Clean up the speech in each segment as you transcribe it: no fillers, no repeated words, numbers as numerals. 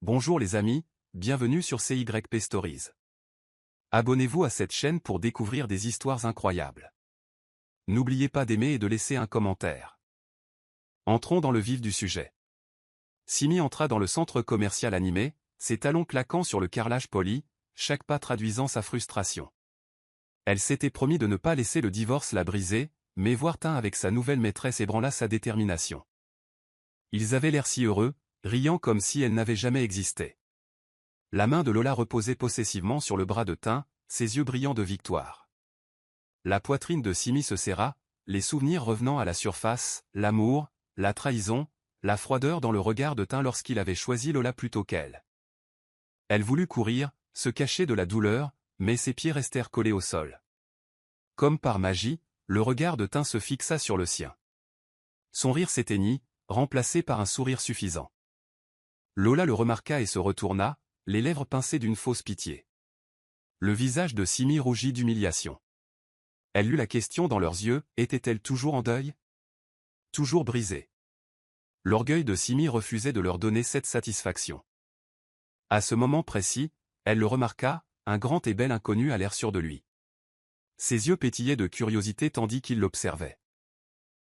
Bonjour les amis, bienvenue sur CYP Stories. Abonnez-vous à cette chaîne pour découvrir des histoires incroyables. N'oubliez pas d'aimer et de laisser un commentaire. Entrons dans le vif du sujet. Simi entra dans le centre commercial animé, ses talons claquant sur le carrelage poli, chaque pas traduisant sa frustration. Elle s'était promis de ne pas laisser le divorce la briser, mais voir Tin avec sa nouvelle maîtresse ébranla sa détermination. Ils avaient l'air si heureux, riant comme si elle n'avait jamais existé. La main de Lola reposait possessivement sur le bras de Tin, ses yeux brillants de victoire. La poitrine de Simi se serra, les souvenirs revenant à la surface, l'amour, la trahison, la froideur dans le regard de Tin lorsqu'il avait choisi Lola plutôt qu'elle. Elle voulut courir, se cacher de la douleur, mais ses pieds restèrent collés au sol. Comme par magie, le regard de Tin se fixa sur le sien. Son rire s'éteignit, remplacé par un sourire suffisant. Lola le remarqua et se retourna, les lèvres pincées d'une fausse pitié. Le visage de Simi rougit d'humiliation. Elle lut la question dans leurs yeux, était-elle toujours en deuil? Toujours brisée. L'orgueil de Simi refusait de leur donner cette satisfaction. À ce moment précis, elle le remarqua, un grand et bel inconnu a l'air sûr de lui. Ses yeux pétillaient de curiosité tandis qu'il l'observait.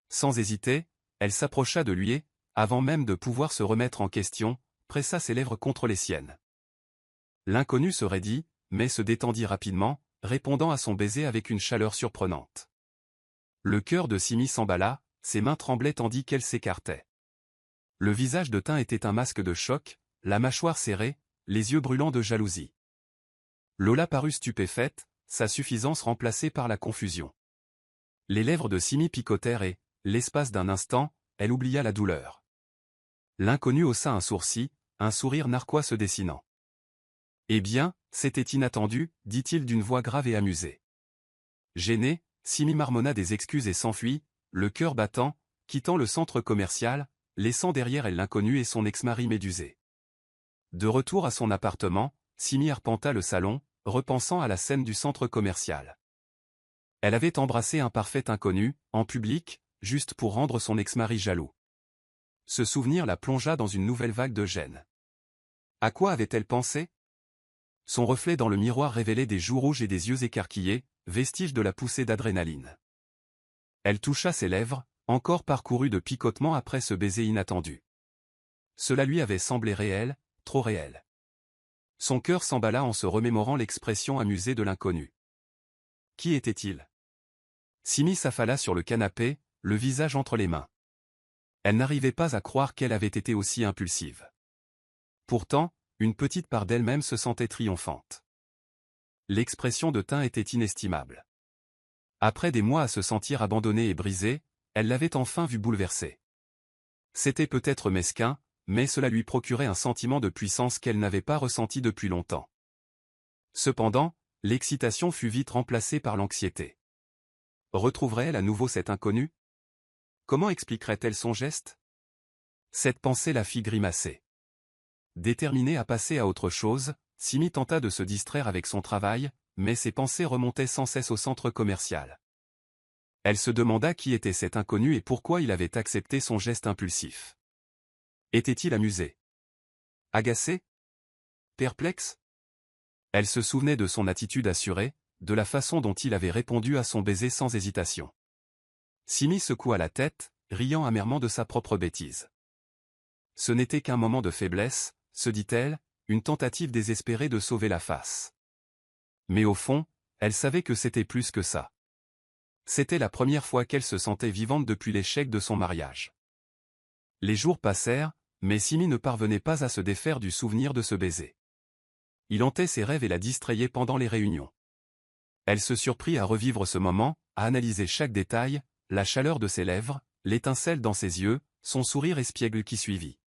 Sans hésiter, elle s'approcha de lui et, avant même de pouvoir se remettre en question, pressa ses lèvres contre les siennes. L'inconnu se raidit, mais se détendit rapidement, répondant à son baiser avec une chaleur surprenante. Le cœur de Simi s'emballa, ses mains tremblaient tandis qu'elle s'écartait. Le visage de Tin était un masque de choc, la mâchoire serrée, les yeux brûlants de jalousie. Lola parut stupéfaite, sa suffisance remplacée par la confusion. Les lèvres de Simi picotèrent et, l'espace d'un instant, elle oublia la douleur. L'inconnu haussa un sourcil, un sourire narquois se dessinant. « Eh bien, c'était inattendu, dit-il d'une voix grave et amusée. » Gêné, Simi marmonna des excuses et s'enfuit, le cœur battant, quittant le centre commercial, laissant derrière elle l'inconnu et son ex-mari médusé. De retour à son appartement, Simi arpenta le salon, repensant à la scène du centre commercial. Elle avait embrassé un parfait inconnu, en public, juste pour rendre son ex-mari jaloux. Ce souvenir la plongea dans une nouvelle vague de gêne. À quoi avait-elle pensé? Son reflet dans le miroir révélait des joues rouges et des yeux écarquillés, vestiges de la poussée d'adrénaline. Elle toucha ses lèvres, encore parcourues de picotements après ce baiser inattendu. Cela lui avait semblé réel, trop réel. Son cœur s'emballa en se remémorant l'expression amusée de l'inconnu. Qui était-il? Simi s'affala sur le canapé, le visage entre les mains. Elle n'arrivait pas à croire qu'elle avait été aussi impulsive. Pourtant, une petite part d'elle-même se sentait triomphante. L'expression de Tin était inestimable. Après des mois à se sentir abandonnée et brisée, elle l'avait enfin vu bouleversée. C'était peut-être mesquin, mais cela lui procurait un sentiment de puissance qu'elle n'avait pas ressenti depuis longtemps. Cependant, l'excitation fut vite remplacée par l'anxiété. Retrouverait-elle à nouveau cet inconnu? Comment expliquerait-elle son geste? Cette pensée la fit grimacer. Déterminée à passer à autre chose, Simi tenta de se distraire avec son travail, mais ses pensées remontaient sans cesse au centre commercial. Elle se demanda qui était cet inconnu et pourquoi il avait accepté son geste impulsif. Était-il amusé? Agacé? Perplexe? Elle se souvenait de son attitude assurée, de la façon dont il avait répondu à son baiser sans hésitation. Simi secoua la tête, riant amèrement de sa propre bêtise. Ce n'était qu'un moment de faiblesse, se dit-elle, une tentative désespérée de sauver la face. Mais au fond, elle savait que c'était plus que ça. C'était la première fois qu'elle se sentait vivante depuis l'échec de son mariage. Les jours passèrent, mais Simi ne parvenait pas à se défaire du souvenir de ce baiser. Il hantait ses rêves et la distrayait pendant les réunions. Elle se surprit à revivre ce moment, à analyser chaque détail, la chaleur de ses lèvres, l'étincelle dans ses yeux, son sourire espiègle qui suivit.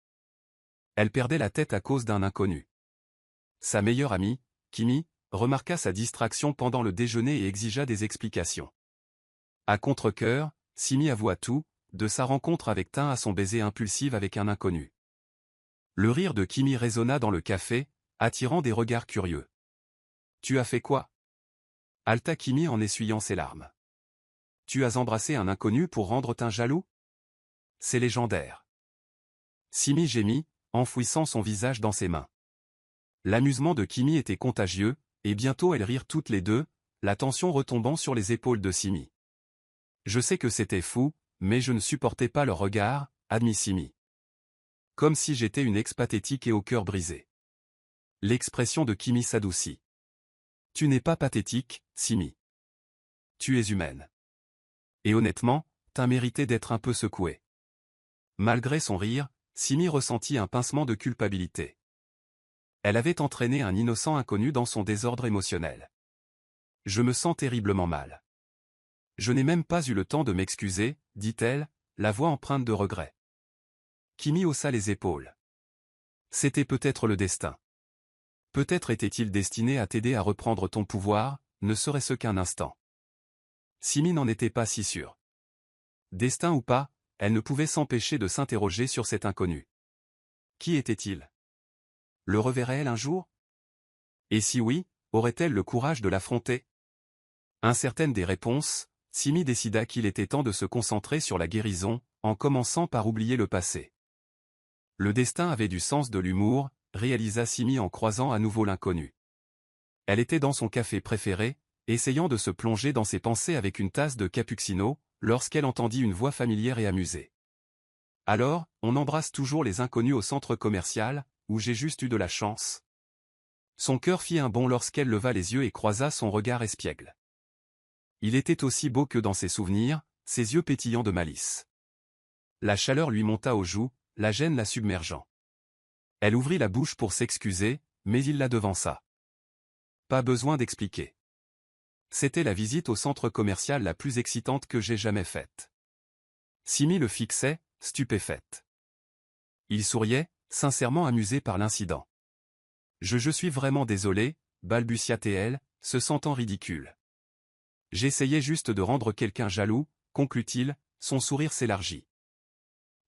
Elle perdait la tête à cause d'un inconnu. Sa meilleure amie, Kimi, remarqua sa distraction pendant le déjeuner et exigea des explications. À contre-cœur, Simi avoua tout, de sa rencontre avec Tin à son baiser impulsif avec un inconnu. Le rire de Kimi résonna dans le café, attirant des regards curieux. « Tu as fait quoi » halta Kimi en essuyant ses larmes. « Tu as embrassé un inconnu pour rendre Tin jaloux » C'est légendaire. Simi gémit, enfouissant son visage dans ses mains. L'amusement de Kimi était contagieux, et bientôt elles rirent toutes les deux, la tension retombant sur les épaules de Simi. Je sais que c'était fou, mais je ne supportais pas leur regard, admit Simi. Comme si j'étais une ex pathétique et au cœur brisé. L'expression de Kimi s'adoucit. Tu n'es pas pathétique, Simi. Tu es humaine. Et honnêtement, t'as mérité d'être un peu secouée. Malgré son rire, Simi ressentit un pincement de culpabilité. Elle avait entraîné un innocent inconnu dans son désordre émotionnel. Je me sens terriblement mal. Je n'ai même pas eu le temps de m'excuser, dit-elle, la voix empreinte de regret. Kimi haussa les épaules. C'était peut-être le destin. Peut-être était-il destiné à t'aider à reprendre ton pouvoir, ne serait-ce qu'un instant. Simi n'en était pas si sûre. Destin ou pas, elle ne pouvait s'empêcher de s'interroger sur cet inconnu. Qui était-il? Le reverrait-elle un jour? Et si oui, aurait-elle le courage de l'affronter? Incertaine des réponses, Simi décida qu'il était temps de se concentrer sur la guérison, en commençant par oublier le passé. Le destin avait du sens de l'humour, réalisa Simi en croisant à nouveau l'inconnu. Elle était dans son café préféré, essayant de se plonger dans ses pensées avec une tasse de cappuccino, lorsqu'elle entendit une voix familière et amusée. Alors, on embrasse toujours les inconnus au centre commercial, où j'ai juste eu de la chance. Son cœur fit un bond lorsqu'elle leva les yeux et croisa son regard espiègle. Il était aussi beau que dans ses souvenirs, ses yeux pétillants de malice. La chaleur lui monta aux joues, la gêne la submergeant. Elle ouvrit la bouche pour s'excuser, mais il la devança. Pas besoin d'expliquer. C'était la visite au centre commercial la plus excitante que j'ai jamais faite. Simi le fixait, stupéfaite. Il souriait, sincèrement amusé par l'incident. Je suis vraiment désolé, balbutia-t-elle, se sentant ridicule. J'essayais juste de rendre quelqu'un jaloux, conclut-il, son sourire s'élargit.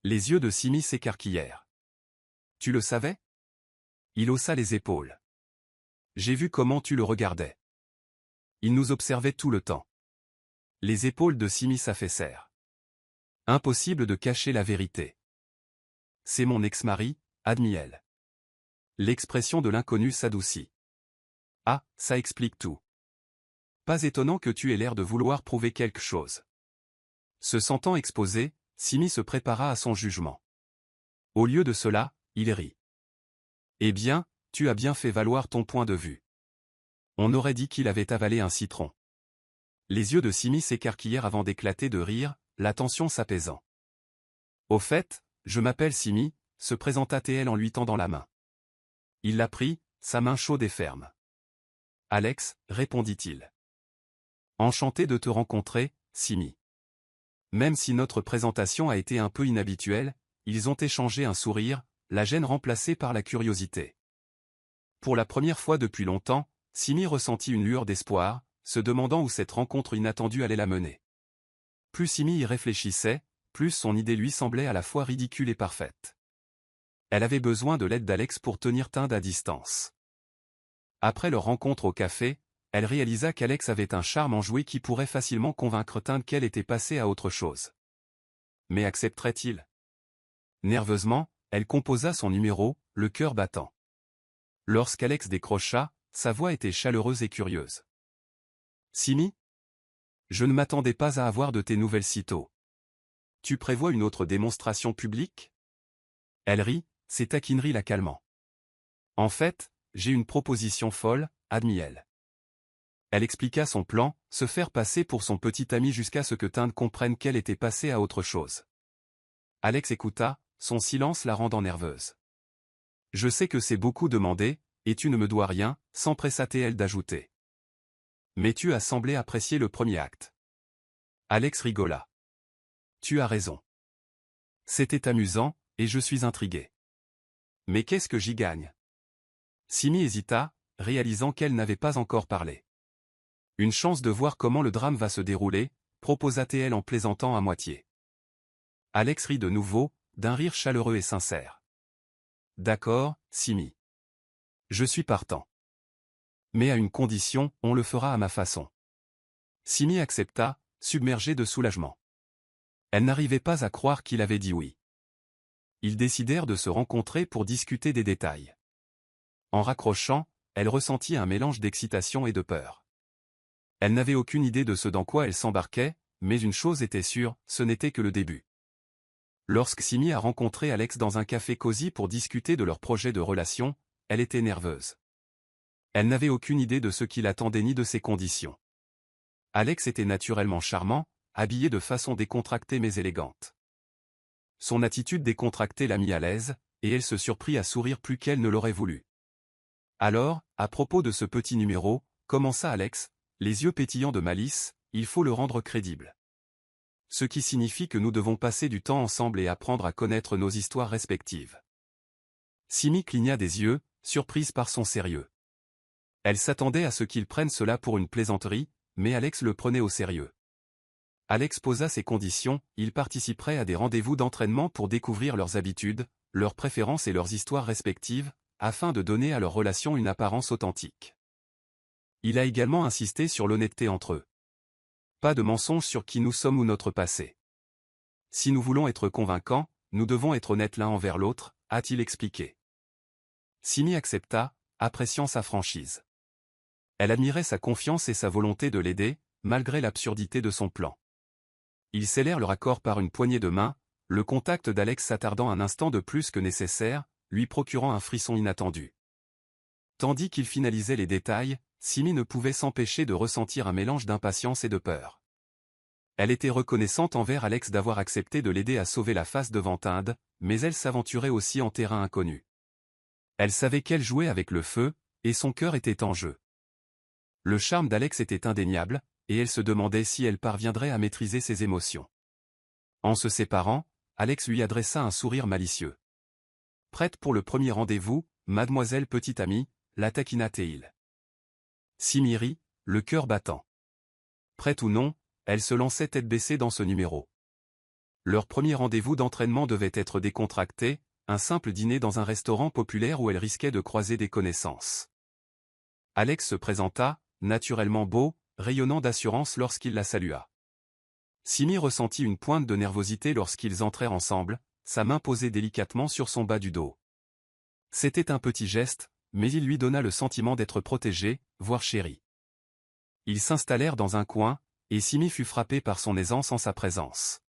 Les yeux de Simi s'écarquillèrent. Tu le savais? Il haussa les épaules. J'ai vu comment tu le regardais. Il nous observait tout le temps. Les épaules de Simi s'affaissèrent. Impossible de cacher la vérité. C'est mon ex-mari, admit-elle. L'expression de l'inconnu s'adoucit. Ah, ça explique tout. Pas étonnant que tu aies l'air de vouloir prouver quelque chose. Se sentant exposé, Simi se prépara à son jugement. Au lieu de cela, il rit. Eh bien, tu as bien fait valoir ton point de vue. On aurait dit qu'il avait avalé un citron. Les yeux de Simi s'écarquillèrent avant d'éclater de rire, la tension s'apaisant. Au fait, je m'appelle Simi, se présenta-t-elle en lui tendant la main. Il la prit, sa main chaude et ferme. Alex, répondit-il. Enchanté de te rencontrer, Simi. Même si notre présentation a été un peu inhabituelle, ils ont échangé un sourire, la gêne remplacée par la curiosité. Pour la première fois depuis longtemps, Simi ressentit une lueur d'espoir, se demandant où cette rencontre inattendue allait la mener. Plus Simi y réfléchissait, plus son idée lui semblait à la fois ridicule et parfaite. Elle avait besoin de l'aide d'Alex pour tenir Tind à distance. Après leur rencontre au café, elle réalisa qu'Alex avait un charme enjoué qui pourrait facilement convaincre Tind qu'elle était passée à autre chose. Mais accepterait-il? Nerveusement, elle composa son numéro, le cœur battant. Lorsqu'Alex décrocha, sa voix était chaleureuse et curieuse. Simi? Je ne m'attendais pas à avoir de tes nouvelles sitôt. Tu prévois une autre démonstration publique? Elle rit, ses taquineries la calmant. En fait, j'ai une proposition folle, admit-elle. Elle expliqua son plan, se faire passer pour son petit ami jusqu'à ce que Tind comprenne qu'elle était passée à autre chose. Alex écouta, son silence la rendant nerveuse. Je sais que c'est beaucoup demandé, et tu ne me dois rien, s'empressa-t-elle d'ajouter. Mais tu as semblé apprécier le premier acte. Alex rigola. Tu as raison. C'était amusant, et je suis intrigué. Mais qu'est-ce que j'y gagne? Simi hésita, réalisant qu'elle n'avait pas encore parlé. Une chance de voir comment le drame va se dérouler, proposa-t-elle en plaisantant à moitié. Alex rit de nouveau, d'un rire chaleureux et sincère. D'accord, Simi. Je suis partant. Mais à une condition, on le fera à ma façon. Simi accepta, submergée de soulagement. Elle n'arrivait pas à croire qu'il avait dit oui. Ils décidèrent de se rencontrer pour discuter des détails. En raccrochant, elle ressentit un mélange d'excitation et de peur. Elle n'avait aucune idée de ce dans quoi elle s'embarquait, mais une chose était sûre, ce n'était que le début. Lorsque Simi a rencontré Alex dans un café cosy pour discuter de leur projet de relation, elle était nerveuse. Elle n'avait aucune idée de ce qui l'attendait ni de ses conditions. Alex était naturellement charmant, habillé de façon décontractée mais élégante. Son attitude décontractée la mit à l'aise, et elle se surprit à sourire plus qu'elle ne l'aurait voulu. Alors, à propos de ce petit numéro, commença Alex, les yeux pétillants de malice, il faut le rendre crédible. Ce qui signifie que nous devons passer du temps ensemble et apprendre à connaître nos histoires respectives. Simi cligna des yeux, surprise par son sérieux. Elle s'attendait à ce qu'il prenne cela pour une plaisanterie, mais Alex le prenait au sérieux. Alex posa ses conditions, ils participeraient à des rendez-vous d'entraînement pour découvrir leurs habitudes, leurs préférences et leurs histoires respectives, afin de donner à leur relation une apparence authentique. Il a également insisté sur l'honnêteté entre eux. Pas de mensonges sur qui nous sommes ou notre passé. Si nous voulons être convaincants, nous devons être honnêtes l'un envers l'autre, a-t-il expliqué. Simi accepta, appréciant sa franchise. Elle admirait sa confiance et sa volonté de l'aider, malgré l'absurdité de son plan. Ils scellèrent leur accord par une poignée de main, le contact d'Alex s'attardant un instant de plus que nécessaire, lui procurant un frisson inattendu. Tandis qu'il finalisait les détails, Simi ne pouvait s'empêcher de ressentir un mélange d'impatience et de peur. Elle était reconnaissante envers Alex d'avoir accepté de l'aider à sauver la face de Vantinde, mais elle s'aventurait aussi en terrain inconnu. Elle savait qu'elle jouait avec le feu, et son cœur était en jeu. Le charme d'Alex était indéniable, et elle se demandait si elle parviendrait à maîtriser ses émotions. En se séparant, Alex lui adressa un sourire malicieux. « Prête pour le premier rendez-vous, mademoiselle petite amie » la taquina-t-il. Simi rit, le cœur battant. Prête ou non, elle se lançait tête baissée dans ce numéro. Leur premier rendez-vous d'entraînement devait être décontracté, un simple dîner dans un restaurant populaire où elle risquait de croiser des connaissances. Alex se présenta, naturellement beau, rayonnant d'assurance lorsqu'il la salua. Simi ressentit une pointe de nervosité lorsqu'ils entrèrent ensemble, sa main posée délicatement sur son bas du dos. C'était un petit geste, mais il lui donna le sentiment d'être protégé, voire chéri. Ils s'installèrent dans un coin, et Simi fut frappé par son aisance en sa présence.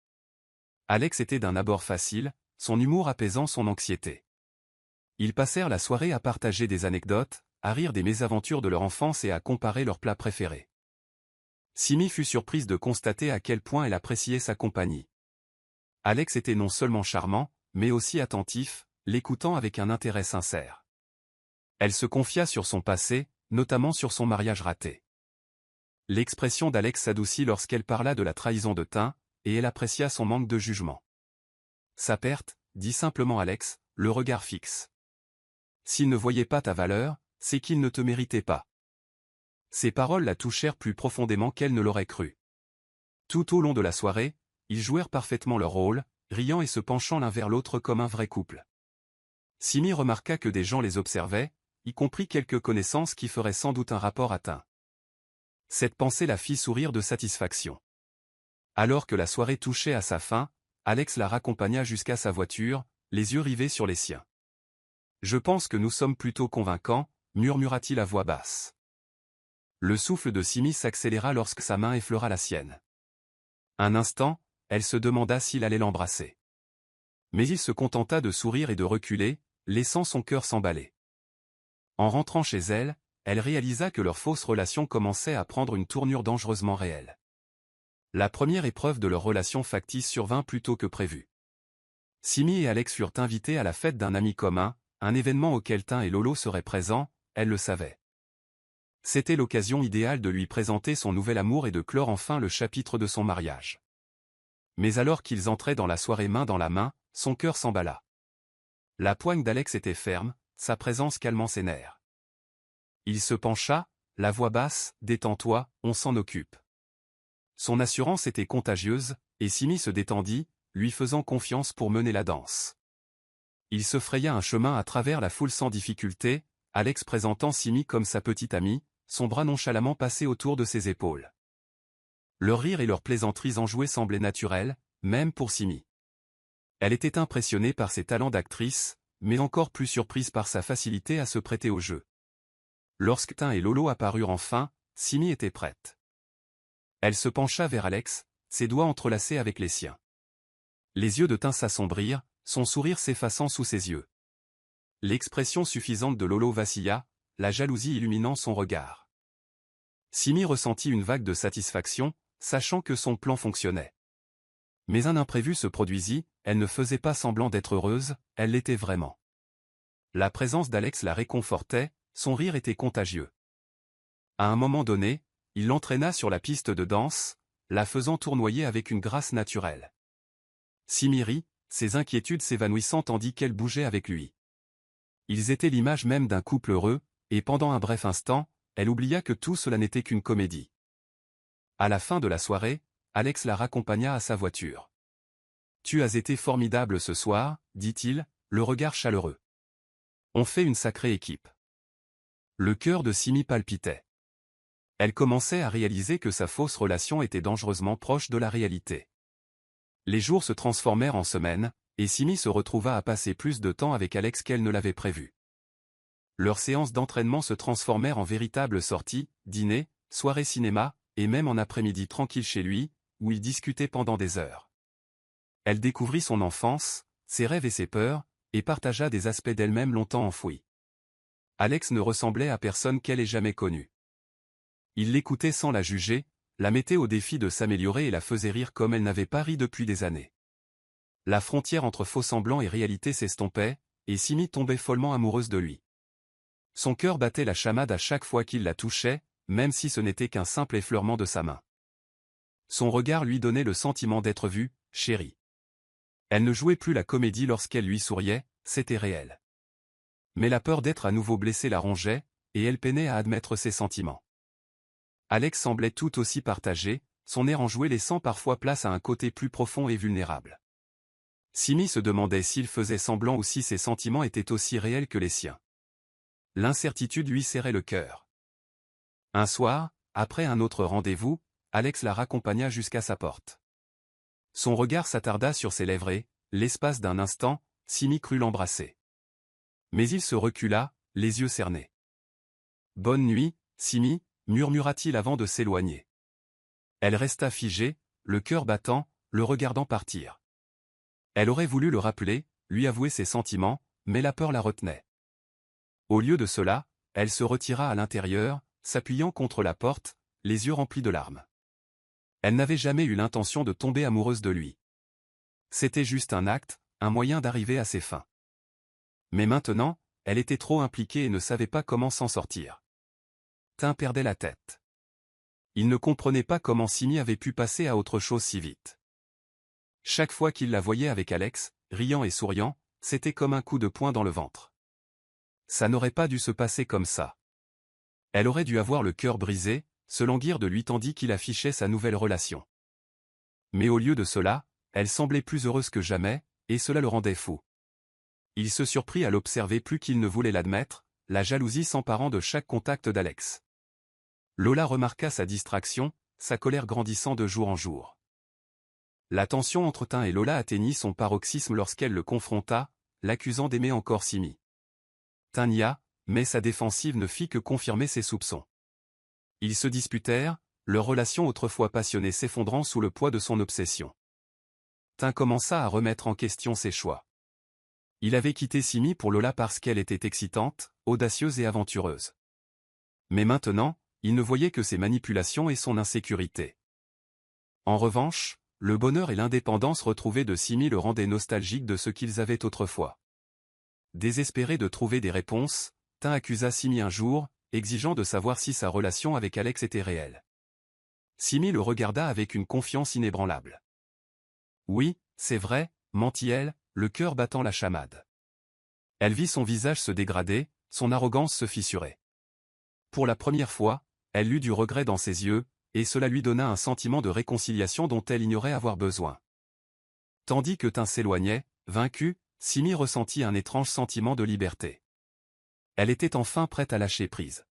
Alex était d'un abord facile, son humour apaisant son anxiété. Ils passèrent la soirée à partager des anecdotes, à rire des mésaventures de leur enfance et à comparer leurs plats préférés. Simi fut surprise de constater à quel point elle appréciait sa compagnie. Alex était non seulement charmant, mais aussi attentif, l'écoutant avec un intérêt sincère. Elle se confia sur son passé, notamment sur son mariage raté. L'expression d'Alex s'adoucit lorsqu'elle parla de la trahison de Tin, et elle apprécia son manque de jugement. Sa perte, dit simplement Alex, le regard fixe. S'il ne voyait pas ta valeur, c'est qu'il ne te méritait pas. Ces paroles la touchèrent plus profondément qu'elle ne l'aurait cru. Tout au long de la soirée, ils jouèrent parfaitement leur rôle, riant et se penchant l'un vers l'autre comme un vrai couple. Simi remarqua que des gens les observaient, y compris quelques connaissances qui feraient sans doute un rapport à Tin. Cette pensée la fit sourire de satisfaction. Alors que la soirée touchait à sa fin, Alex la raccompagna jusqu'à sa voiture, les yeux rivés sur les siens. « Je pense que nous sommes plutôt convaincants » murmura-t-il à voix basse. Le souffle de Simi s'accéléra lorsque sa main effleura la sienne. Un instant, elle se demanda s'il allait l'embrasser. Mais il se contenta de sourire et de reculer, laissant son cœur s'emballer. En rentrant chez elle, elle réalisa que leur fausse relation commençait à prendre une tournure dangereusement réelle. La première épreuve de leur relation factice survint plus tôt que prévu. Simi et Alex furent invités à la fête d'un ami commun, un événement auquel Tin et Lolo seraient présents, elle le savait. C'était l'occasion idéale de lui présenter son nouvel amour et de clore enfin le chapitre de son mariage. Mais alors qu'ils entraient dans la soirée main dans la main, son cœur s'emballa. La poigne d'Alex était ferme, sa présence calmant ses nerfs. Il se pencha, la voix basse, « Détends-toi, on s'en occupe ». Son assurance était contagieuse, et Simi se détendit, lui faisant confiance pour mener la danse. Il se fraya un chemin à travers la foule sans difficulté, Alex présentant Simi comme sa petite amie, son bras nonchalamment passé autour de ses épaules. Leur rire et leurs plaisanteries enjouées semblaient naturels, même pour Simi. Elle était impressionnée par ses talents d'actrice, mais encore plus surprise par sa facilité à se prêter au jeu. Lorsque Tin et Lolo apparurent enfin, Simi était prête. Elle se pencha vers Alex, ses doigts entrelacés avec les siens. Les yeux de Tin s'assombrirent, son sourire s'effaçant sous ses yeux. L'expression suffisante de Lolo vacilla, la jalousie illuminant son regard. Simi ressentit une vague de satisfaction, sachant que son plan fonctionnait. Mais un imprévu se produisit, elle ne faisait pas semblant d'être heureuse, elle l'était vraiment. La présence d'Alex la réconfortait, son rire était contagieux. À un moment donné, il l'entraîna sur la piste de danse, la faisant tournoyer avec une grâce naturelle. Simi rit, ses inquiétudes s'évanouissant tandis qu'elle bougeait avec lui. Ils étaient l'image même d'un couple heureux, et pendant un bref instant, elle oublia que tout cela n'était qu'une comédie. À la fin de la soirée, Alex la raccompagna à sa voiture. « Tu as été formidable ce soir, dit-il, le regard chaleureux. On fait une sacrée équipe. » Le cœur de Simi palpitait. Elle commençait à réaliser que sa fausse relation était dangereusement proche de la réalité. Les jours se transformèrent en semaines, et Simi se retrouva à passer plus de temps avec Alex qu'elle ne l'avait prévu. Leurs séances d'entraînement se transformèrent en véritables sorties, dîners, soirées cinéma, et même en après-midi tranquille chez lui, où ils discutaient pendant des heures. Elle découvrit son enfance, ses rêves et ses peurs, et partagea des aspects d'elle-même longtemps enfouis. Alex ne ressemblait à personne qu'elle ait jamais connue. Il l'écoutait sans la juger, la mettait au défi de s'améliorer et la faisait rire comme elle n'avait pas ri depuis des années. La frontière entre faux-semblant et réalité s'estompait, et Simi tombait follement amoureuse de lui. Son cœur battait la chamade à chaque fois qu'il la touchait, même si ce n'était qu'un simple effleurement de sa main. Son regard lui donnait le sentiment d'être vue, chérie. Elle ne jouait plus la comédie lorsqu'elle lui souriait, c'était réel. Mais la peur d'être à nouveau blessée la rongeait, et elle peinait à admettre ses sentiments. Alex semblait tout aussi partagé, son air enjoué laissant parfois place à un côté plus profond et vulnérable. Simi se demandait s'il faisait semblant ou si ses sentiments étaient aussi réels que les siens. L'incertitude lui serrait le cœur. Un soir, après un autre rendez-vous, Alex la raccompagna jusqu'à sa porte. Son regard s'attarda sur ses lèvres et, l'espace d'un instant, Simi crut l'embrasser. Mais il se recula, les yeux cernés. « Bonne nuit, Simi » murmura-t-il avant de s'éloigner. Elle resta figée, le cœur battant, le regardant partir. Elle aurait voulu le rappeler, lui avouer ses sentiments, mais la peur la retenait. Au lieu de cela, elle se retira à l'intérieur, s'appuyant contre la porte, les yeux remplis de larmes. Elle n'avait jamais eu l'intention de tomber amoureuse de lui. C'était juste un acte, un moyen d'arriver à ses fins. Mais maintenant, elle était trop impliquée et ne savait pas comment s'en sortir. Tin perdait la tête. Il ne comprenait pas comment Simi avait pu passer à autre chose si vite. Chaque fois qu'il la voyait avec Alex, riant et souriant, c'était comme un coup de poing dans le ventre. Ça n'aurait pas dû se passer comme ça. Elle aurait dû avoir le cœur brisé, se languir de lui tandis qu'il affichait sa nouvelle relation. Mais au lieu de cela, elle semblait plus heureuse que jamais, et cela le rendait fou. Il se surprit à l'observer plus qu'il ne voulait l'admettre, la jalousie s'emparant de chaque contact d'Alex. Lola remarqua sa distraction, sa colère grandissant de jour en jour. La tension entre Tin et Lola atteignit son paroxysme lorsqu'elle le confronta, l'accusant d'aimer encore Simi. Tin nia, mais sa défensive ne fit que confirmer ses soupçons. Ils se disputèrent, leur relation autrefois passionnée s'effondrant sous le poids de son obsession. Tin commença à remettre en question ses choix. Il avait quitté Simi pour Lola parce qu'elle était excitante, audacieuse et aventureuse. Mais maintenant, il ne voyait que ses manipulations et son insécurité. En revanche, le bonheur et l'indépendance retrouvés de Simi le rendaient nostalgique de ce qu'ils avaient autrefois. Désespéré de trouver des réponses, Tin accusa Simi un jour, exigeant de savoir si sa relation avec Alex était réelle. Simi le regarda avec une confiance inébranlable. « Oui, c'est vrai, mentit-elle, le cœur battant la chamade. » Elle vit son visage se dégrader, son arrogance se fissurer. Pour la première fois, elle eut du regret dans ses yeux, et cela lui donna un sentiment de réconciliation dont elle ignorait avoir besoin. Tandis que Tin s'éloignait, vaincu, Simi ressentit un étrange sentiment de liberté. Elle était enfin prête à lâcher prise.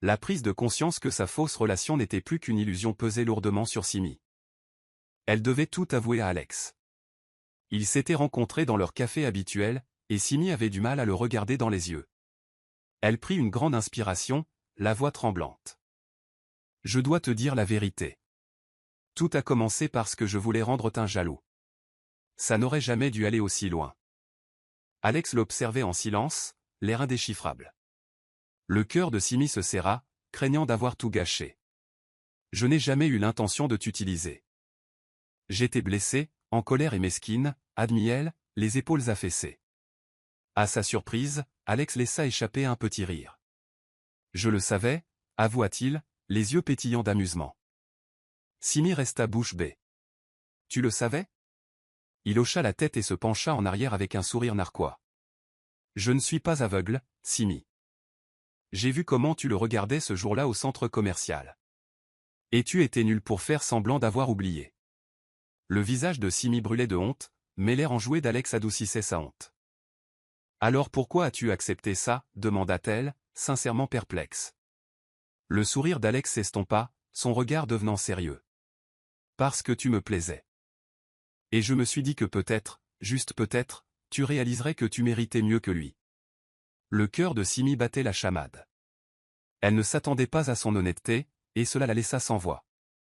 La prise de conscience que sa fausse relation n'était plus qu'une illusion pesait lourdement sur Simi. Elle devait tout avouer à Alex. Ils s'étaient rencontrés dans leur café habituel, et Simi avait du mal à le regarder dans les yeux. Elle prit une grande inspiration, la voix tremblante. « Je dois te dire la vérité. Tout a commencé parce que je voulais rendre Tin jaloux. Ça n'aurait jamais dû aller aussi loin. » Alex l'observait en silence, l'air indéchiffrable. Le cœur de Simi se serra, craignant d'avoir tout gâché. « Je n'ai jamais eu l'intention de t'utiliser. J'étais blessée, en colère et mesquine, admit-elle, les épaules affaissées. » À sa surprise, Alex laissa échapper un petit rire. « Je le savais, » avoua-t-il, les yeux pétillants d'amusement. Simi resta bouche bée. « Tu le savais ?» Il hocha la tête et se pencha en arrière avec un sourire narquois. « Je ne suis pas aveugle, Simi. J'ai vu comment tu le regardais ce jour-là au centre commercial. Et tu étais nul pour faire semblant d'avoir oublié. » Le visage de Simi brûlait de honte, mais l'air enjoué d'Alex adoucissait sa honte. « Alors pourquoi as-tu accepté ça ?» demanda-t-elle, sincèrement perplexe. Le sourire d'Alex s'estompa, son regard devenant sérieux. « Parce que tu me plaisais. Et je me suis dit que peut-être, juste peut-être, tu réaliserais que tu méritais mieux que lui. » Le cœur de Simi battait la chamade. Elle ne s'attendait pas à son honnêteté, et cela la laissa sans voix.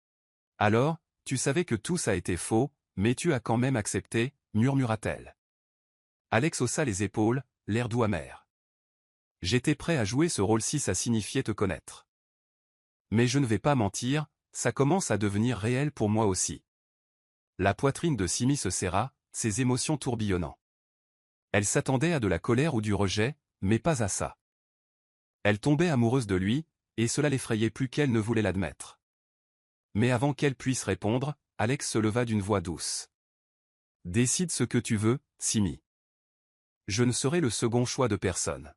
« Alors, tu savais que tout ça était faux, mais tu as quand même accepté, murmura-t-elle. Alex haussa les épaules, l'air doux amer. « J'étais prêt à jouer ce rôle si ça signifiait te connaître. Mais je ne vais pas mentir, ça commence à devenir réel pour moi aussi. » La poitrine de Simi se serra, ses émotions tourbillonnant. Elle s'attendait à de la colère ou du rejet, mais pas à ça. Elle tombait amoureuse de lui, et cela l'effrayait plus qu'elle ne voulait l'admettre. Mais avant qu'elle puisse répondre, Alex se leva d'une voix douce. « Décide ce que tu veux, Simi. Je ne serai le second choix de personne. »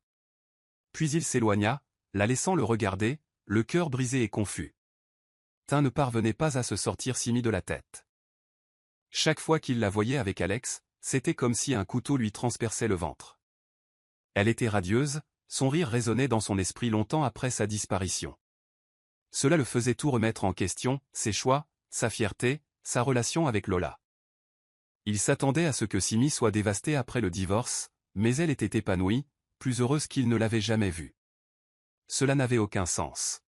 Puis il s'éloigna, la laissant le regarder, le cœur brisé et confus. Tin ne parvenait pas à se sortir Simi de la tête. Chaque fois qu'il la voyait avec Alex, c'était comme si un couteau lui transperçait le ventre. Elle était radieuse, son rire résonnait dans son esprit longtemps après sa disparition. Cela le faisait tout remettre en question, ses choix, sa fierté, sa relation avec Lola. Il s'attendait à ce que Simi soit dévastée après le divorce, mais elle était épanouie, plus heureuse qu'il ne l'avait jamais vue. Cela n'avait aucun sens.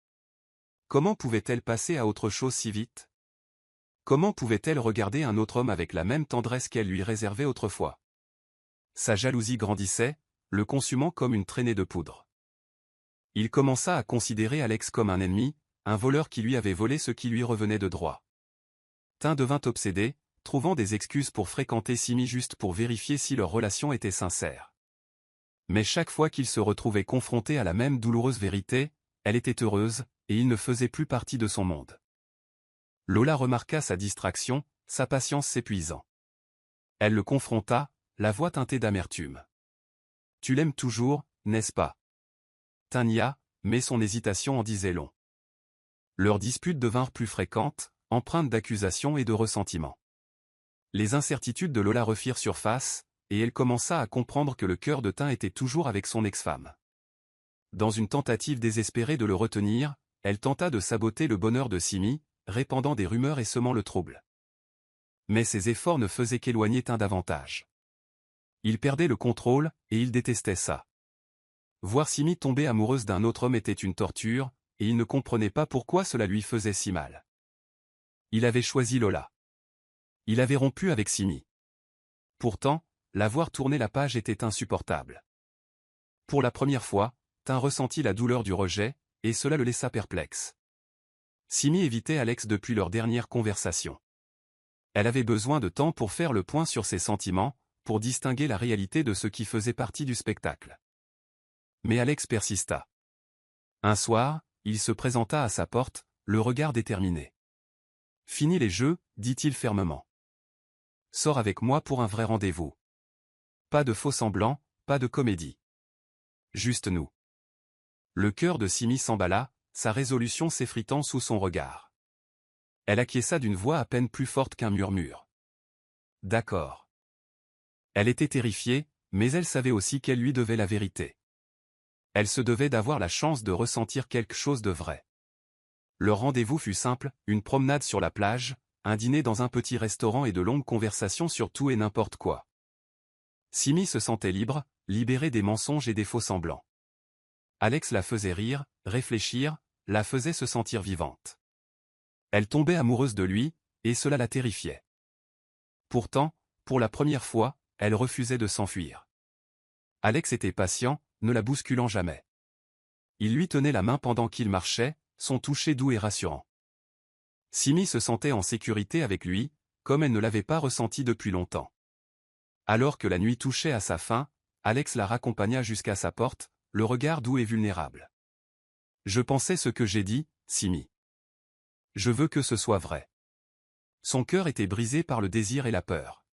Comment pouvait-elle passer à autre chose si vite? Comment pouvait-elle regarder un autre homme avec la même tendresse qu'elle lui réservait autrefois? Sa jalousie grandissait, le consumant comme une traînée de poudre. Il commença à considérer Alex comme un ennemi, un voleur qui lui avait volé ce qui lui revenait de droit. Tin devint obsédé, trouvant des excuses pour fréquenter Simi juste pour vérifier si leur relation était sincère. Mais chaque fois qu'il se retrouvait confronté à la même douloureuse vérité, elle était heureuse, et il ne faisait plus partie de son monde. Lola remarqua sa distraction, sa patience s'épuisant. Elle le confronta, la voix teintée d'amertume. « Tu l'aimes toujours, n'est-ce pas ?» Tin nia, mais son hésitation en disait long. Leurs disputes devinrent plus fréquentes, empreintes d'accusation et de ressentiment. Les incertitudes de Lola refirent surface, et elle commença à comprendre que le cœur de Tin était toujours avec son ex-femme. Dans une tentative désespérée de le retenir, elle tenta de saboter le bonheur de Simi, répandant des rumeurs et semant le trouble. Mais ses efforts ne faisaient qu'éloigner Tin davantage. Il perdait le contrôle, et il détestait ça. Voir Simi tomber amoureuse d'un autre homme était une torture, et il ne comprenait pas pourquoi cela lui faisait si mal. Il avait choisi Lola. Il avait rompu avec Simi. Pourtant, la voir tourner la page était insupportable. Pour la première fois, Tin ressentit la douleur du rejet, et cela le laissa perplexe. Simi évitait Alex depuis leur dernière conversation. Elle avait besoin de temps pour faire le point sur ses sentiments, pour distinguer la réalité de ce qui faisait partie du spectacle. Mais Alex persista. Un soir, il se présenta à sa porte, le regard déterminé. « Fini les jeux, dit-il fermement. Sors avec moi pour un vrai rendez-vous. Pas de faux-semblants, pas de comédie. Juste nous. » Le cœur de Simi s'emballa, sa résolution s'effritant sous son regard. Elle acquiesça d'une voix à peine plus forte qu'un murmure. « D'accord. » Elle était terrifiée, mais elle savait aussi qu'elle lui devait la vérité. Elle se devait d'avoir la chance de ressentir quelque chose de vrai. Le rendez-vous fut simple, une promenade sur la plage, un dîner dans un petit restaurant et de longues conversations sur tout et n'importe quoi. Simi se sentait libre, libérée des mensonges et des faux-semblants. Alex la faisait rire, réfléchir, la faisait se sentir vivante. Elle tombait amoureuse de lui, et cela la terrifiait. Pourtant, pour la première fois, elle refusait de s'enfuir. Alex était patient, ne la bousculant jamais. Il lui tenait la main pendant qu'il marchait, son toucher doux et rassurant. Simi se sentait en sécurité avec lui, comme elle ne l'avait pas ressenti depuis longtemps. Alors que la nuit touchait à sa fin, Alex la raccompagna jusqu'à sa porte, le regard doux et vulnérable. « Je pensais ce que j'ai dit, Simi. Je veux que ce soit vrai. » Son cœur était brisé par le désir et la peur.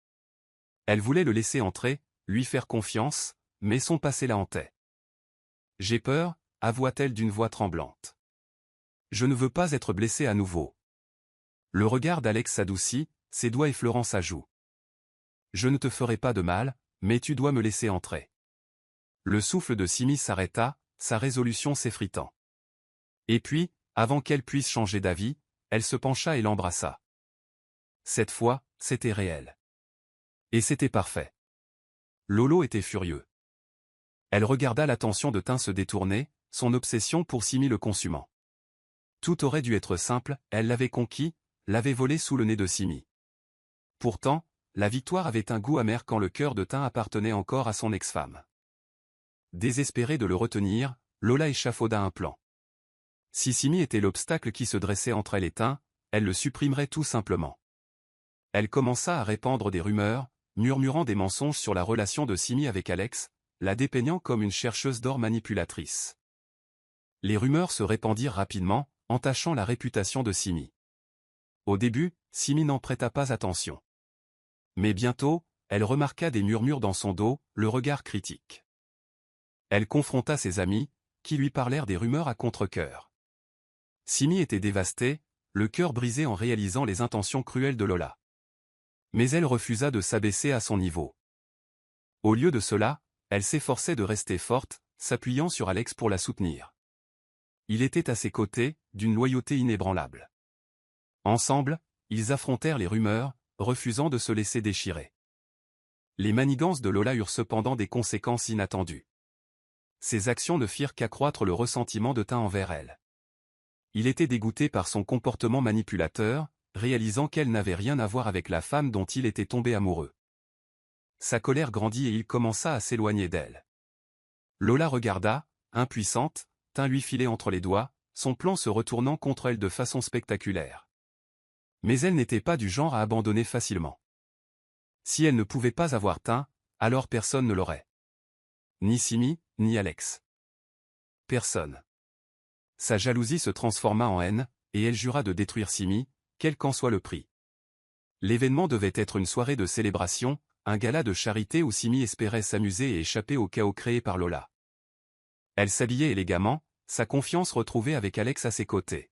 Elle voulait le laisser entrer, lui faire confiance, mais son passé la hantait. « J'ai peur, avoua-t-elle d'une voix tremblante. Je ne veux pas être blessée à nouveau. Le regard d'Alex s'adoucit, ses doigts effleurant sa joue. Je ne te ferai pas de mal, mais tu dois me laisser entrer. Le souffle de Simi s'arrêta, sa résolution s'effritant. Et puis, avant qu'elle puisse changer d'avis, elle se pencha et l'embrassa. Cette fois, c'était réel. Et c'était parfait. Lolo était furieux. Elle regarda l'attention de Tin se détourner, son obsession pour Simi le consumant. Tout aurait dû être simple, elle l'avait conquis, l'avait volé sous le nez de Simi. Pourtant, la victoire avait un goût amer quand le cœur de Tin appartenait encore à son ex-femme. Désespérée de le retenir, Lola échafauda un plan. Si Simi était l'obstacle qui se dressait entre elle et Tin, elle le supprimerait tout simplement. Elle commença à répandre des rumeurs, murmurant des mensonges sur la relation de Simi avec Alex, la dépeignant comme une chercheuse d'or manipulatrice. Les rumeurs se répandirent rapidement, entachant la réputation de Simi. Au début, Simi n'en prêta pas attention. Mais bientôt, elle remarqua des murmures dans son dos, le regard critique. Elle confronta ses amis, qui lui parlèrent des rumeurs à contre-cœur. Simi était dévastée, le cœur brisé en réalisant les intentions cruelles de Lola. Mais elle refusa de s'abaisser à son niveau. Au lieu de cela, elle s'efforçait de rester forte, s'appuyant sur Alex pour la soutenir. Il était à ses côtés, d'une loyauté inébranlable. Ensemble, ils affrontèrent les rumeurs, refusant de se laisser déchirer. Les manigances de Lola eurent cependant des conséquences inattendues. Ses actions ne firent qu'accroître le ressentiment de Tin envers elle. Il était dégoûté par son comportement manipulateur, réalisant qu'elle n'avait rien à voir avec la femme dont il était tombé amoureux. Sa colère grandit et il commença à s'éloigner d'elle. Lola regarda, impuissante, Tin lui filait entre les doigts, son plan se retournant contre elle de façon spectaculaire. Mais elle n'était pas du genre à abandonner facilement. Si elle ne pouvait pas avoir Tin, alors personne ne l'aurait. Ni Simi, ni Alex. Personne. Sa jalousie se transforma en haine, et elle jura de détruire Simi, quel qu'en soit le prix. L'événement devait être une soirée de célébration, un gala de charité où Simi espérait s'amuser et échapper au chaos créé par Lola. Elle s'habillait élégamment, sa confiance retrouvée avec Alex à ses côtés.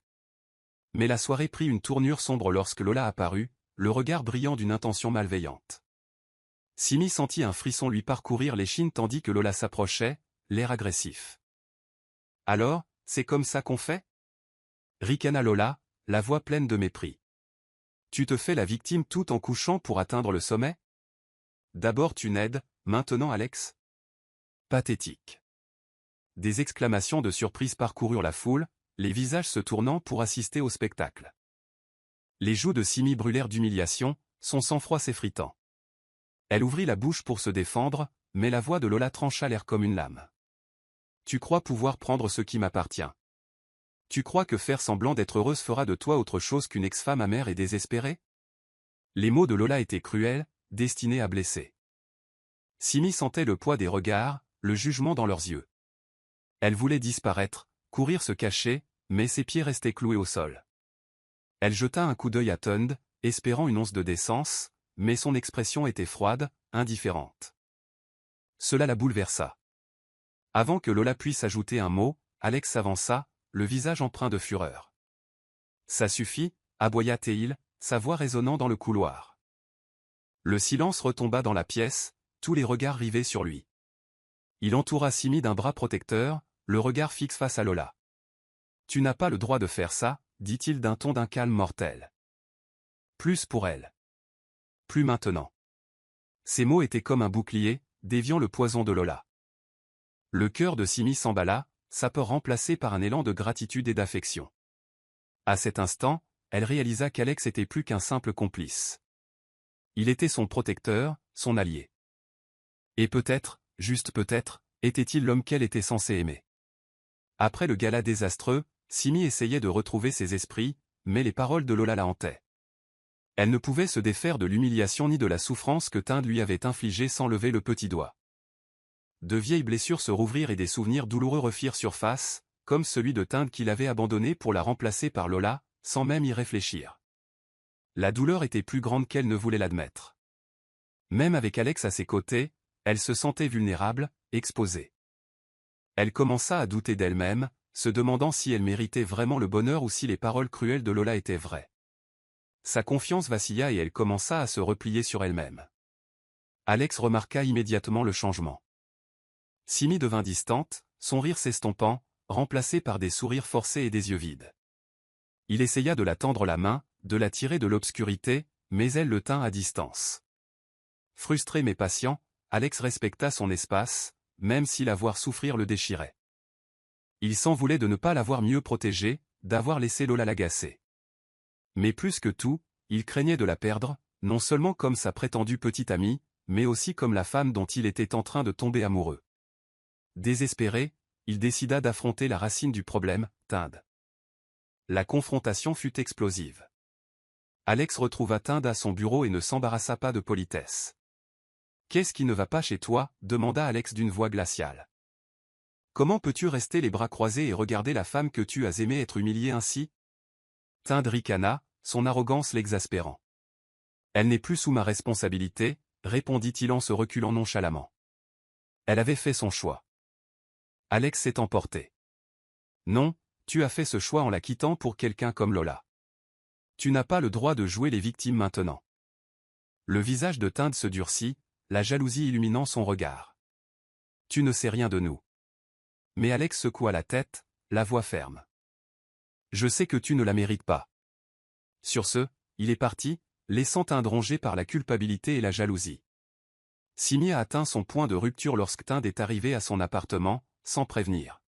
Mais la soirée prit une tournure sombre lorsque Lola apparut, le regard brillant d'une intention malveillante. Simi sentit un frisson lui parcourir l'échine tandis que Lola s'approchait, l'air agressif. « Alors, c'est comme ça qu'on fait ?» ricana Lola, la voix pleine de mépris. « Tu te fais la victime tout en couchant pour atteindre le sommet ? D'abord tu n'aides, maintenant Alex ?» Pathétique. Des exclamations de surprise parcoururent la foule, les visages se tournant pour assister au spectacle. Les joues de Simi brûlèrent d'humiliation, son sang-froid s'effritant. Elle ouvrit la bouche pour se défendre, mais la voix de Lola trancha l'air comme une lame. « Tu crois pouvoir prendre ce qui m'appartient. Tu crois que faire semblant d'être heureuse fera de toi autre chose qu'une ex-femme amère et désespérée ?» Les mots de Lola étaient cruels, destinés à blesser. Simi sentait le poids des regards, le jugement dans leurs yeux. Elle voulait disparaître, courir se cacher, mais ses pieds restaient cloués au sol. Elle jeta un coup d'œil à Tund, espérant une once de décence, mais son expression était froide, indifférente. Cela la bouleversa. Avant que Lola puisse ajouter un mot, Alex s'avança, le visage empreint de fureur. « Ça suffit » aboya Théil, sa voix résonnant dans le couloir. Le silence retomba dans la pièce, tous les regards rivés sur lui. Il entoura Simi d'un bras protecteur, le regard fixe face à Lola. « Tu n'as pas le droit de faire ça » dit-il d'un ton d'un calme mortel. « Plus pour elle. Plus maintenant. » Ces mots étaient comme un bouclier, déviant le poison de Lola. Le cœur de Simi s'emballa, sa peur remplacée par un élan de gratitude et d'affection. À cet instant, elle réalisa qu'Alex était plus qu'un simple complice. Il était son protecteur, son allié. Et peut-être, juste peut-être, était-il l'homme qu'elle était censée aimer. Après le gala désastreux, Simi essayait de retrouver ses esprits, mais les paroles de Lola la hantaient. Elle ne pouvait se défaire de l'humiliation ni de la souffrance que Tinde lui avait infligée sans lever le petit doigt. De vieilles blessures se rouvrirent et des souvenirs douloureux refirent surface, comme celui de Tinde qu'il avait abandonné pour la remplacer par Lola, sans même y réfléchir. La douleur était plus grande qu'elle ne voulait l'admettre. Même avec Alex à ses côtés, elle se sentait vulnérable, exposée. Elle commença à douter d'elle-même, se demandant si elle méritait vraiment le bonheur ou si les paroles cruelles de Lola étaient vraies. Sa confiance vacilla et elle commença à se replier sur elle-même. Alex remarqua immédiatement le changement. Simi devint distante, son rire s'estompant, remplacé par des sourires forcés et des yeux vides. Il essaya de la tendre la main, de la tirer de l'obscurité, mais elle le tint à distance. Frustré mais patient, Alex respecta son espace, même si la voir souffrir le déchirait. Il s'en voulait de ne pas l'avoir mieux protégée, d'avoir laissé Lola l'agacer. Mais plus que tout, il craignait de la perdre, non seulement comme sa prétendue petite amie, mais aussi comme la femme dont il était en train de tomber amoureux. Désespéré, il décida d'affronter la racine du problème, Tinde. La confrontation fut explosive. Alex retrouva Tinde à son bureau et ne s'embarrassa pas de politesse. « Qu'est-ce qui ne va pas chez toi ?» demanda Alex d'une voix glaciale. « Comment peux-tu rester les bras croisés et regarder la femme que tu as aimée être humiliée ainsi ?» Tinde ricana, son arrogance l'exaspérant. « Elle n'est plus sous ma responsabilité, » répondit-il en se reculant nonchalamment. Elle avait fait son choix. Alex s'est emporté. « Non, tu as fait ce choix en la quittant pour quelqu'un comme Lola. Tu n'as pas le droit de jouer les victimes maintenant. » Le visage de Tinde se durcit, la jalousie illuminant son regard. « Tu ne sais rien de nous. » Mais Alex secoua la tête, la voix ferme. « Je sais que tu ne la mérites pas. » Sur ce, il est parti, laissant Tinde rongée par la culpabilité et la jalousie. Simi a atteint son point de rupture lorsque Tinde est arrivé à son appartement, sans prévenir.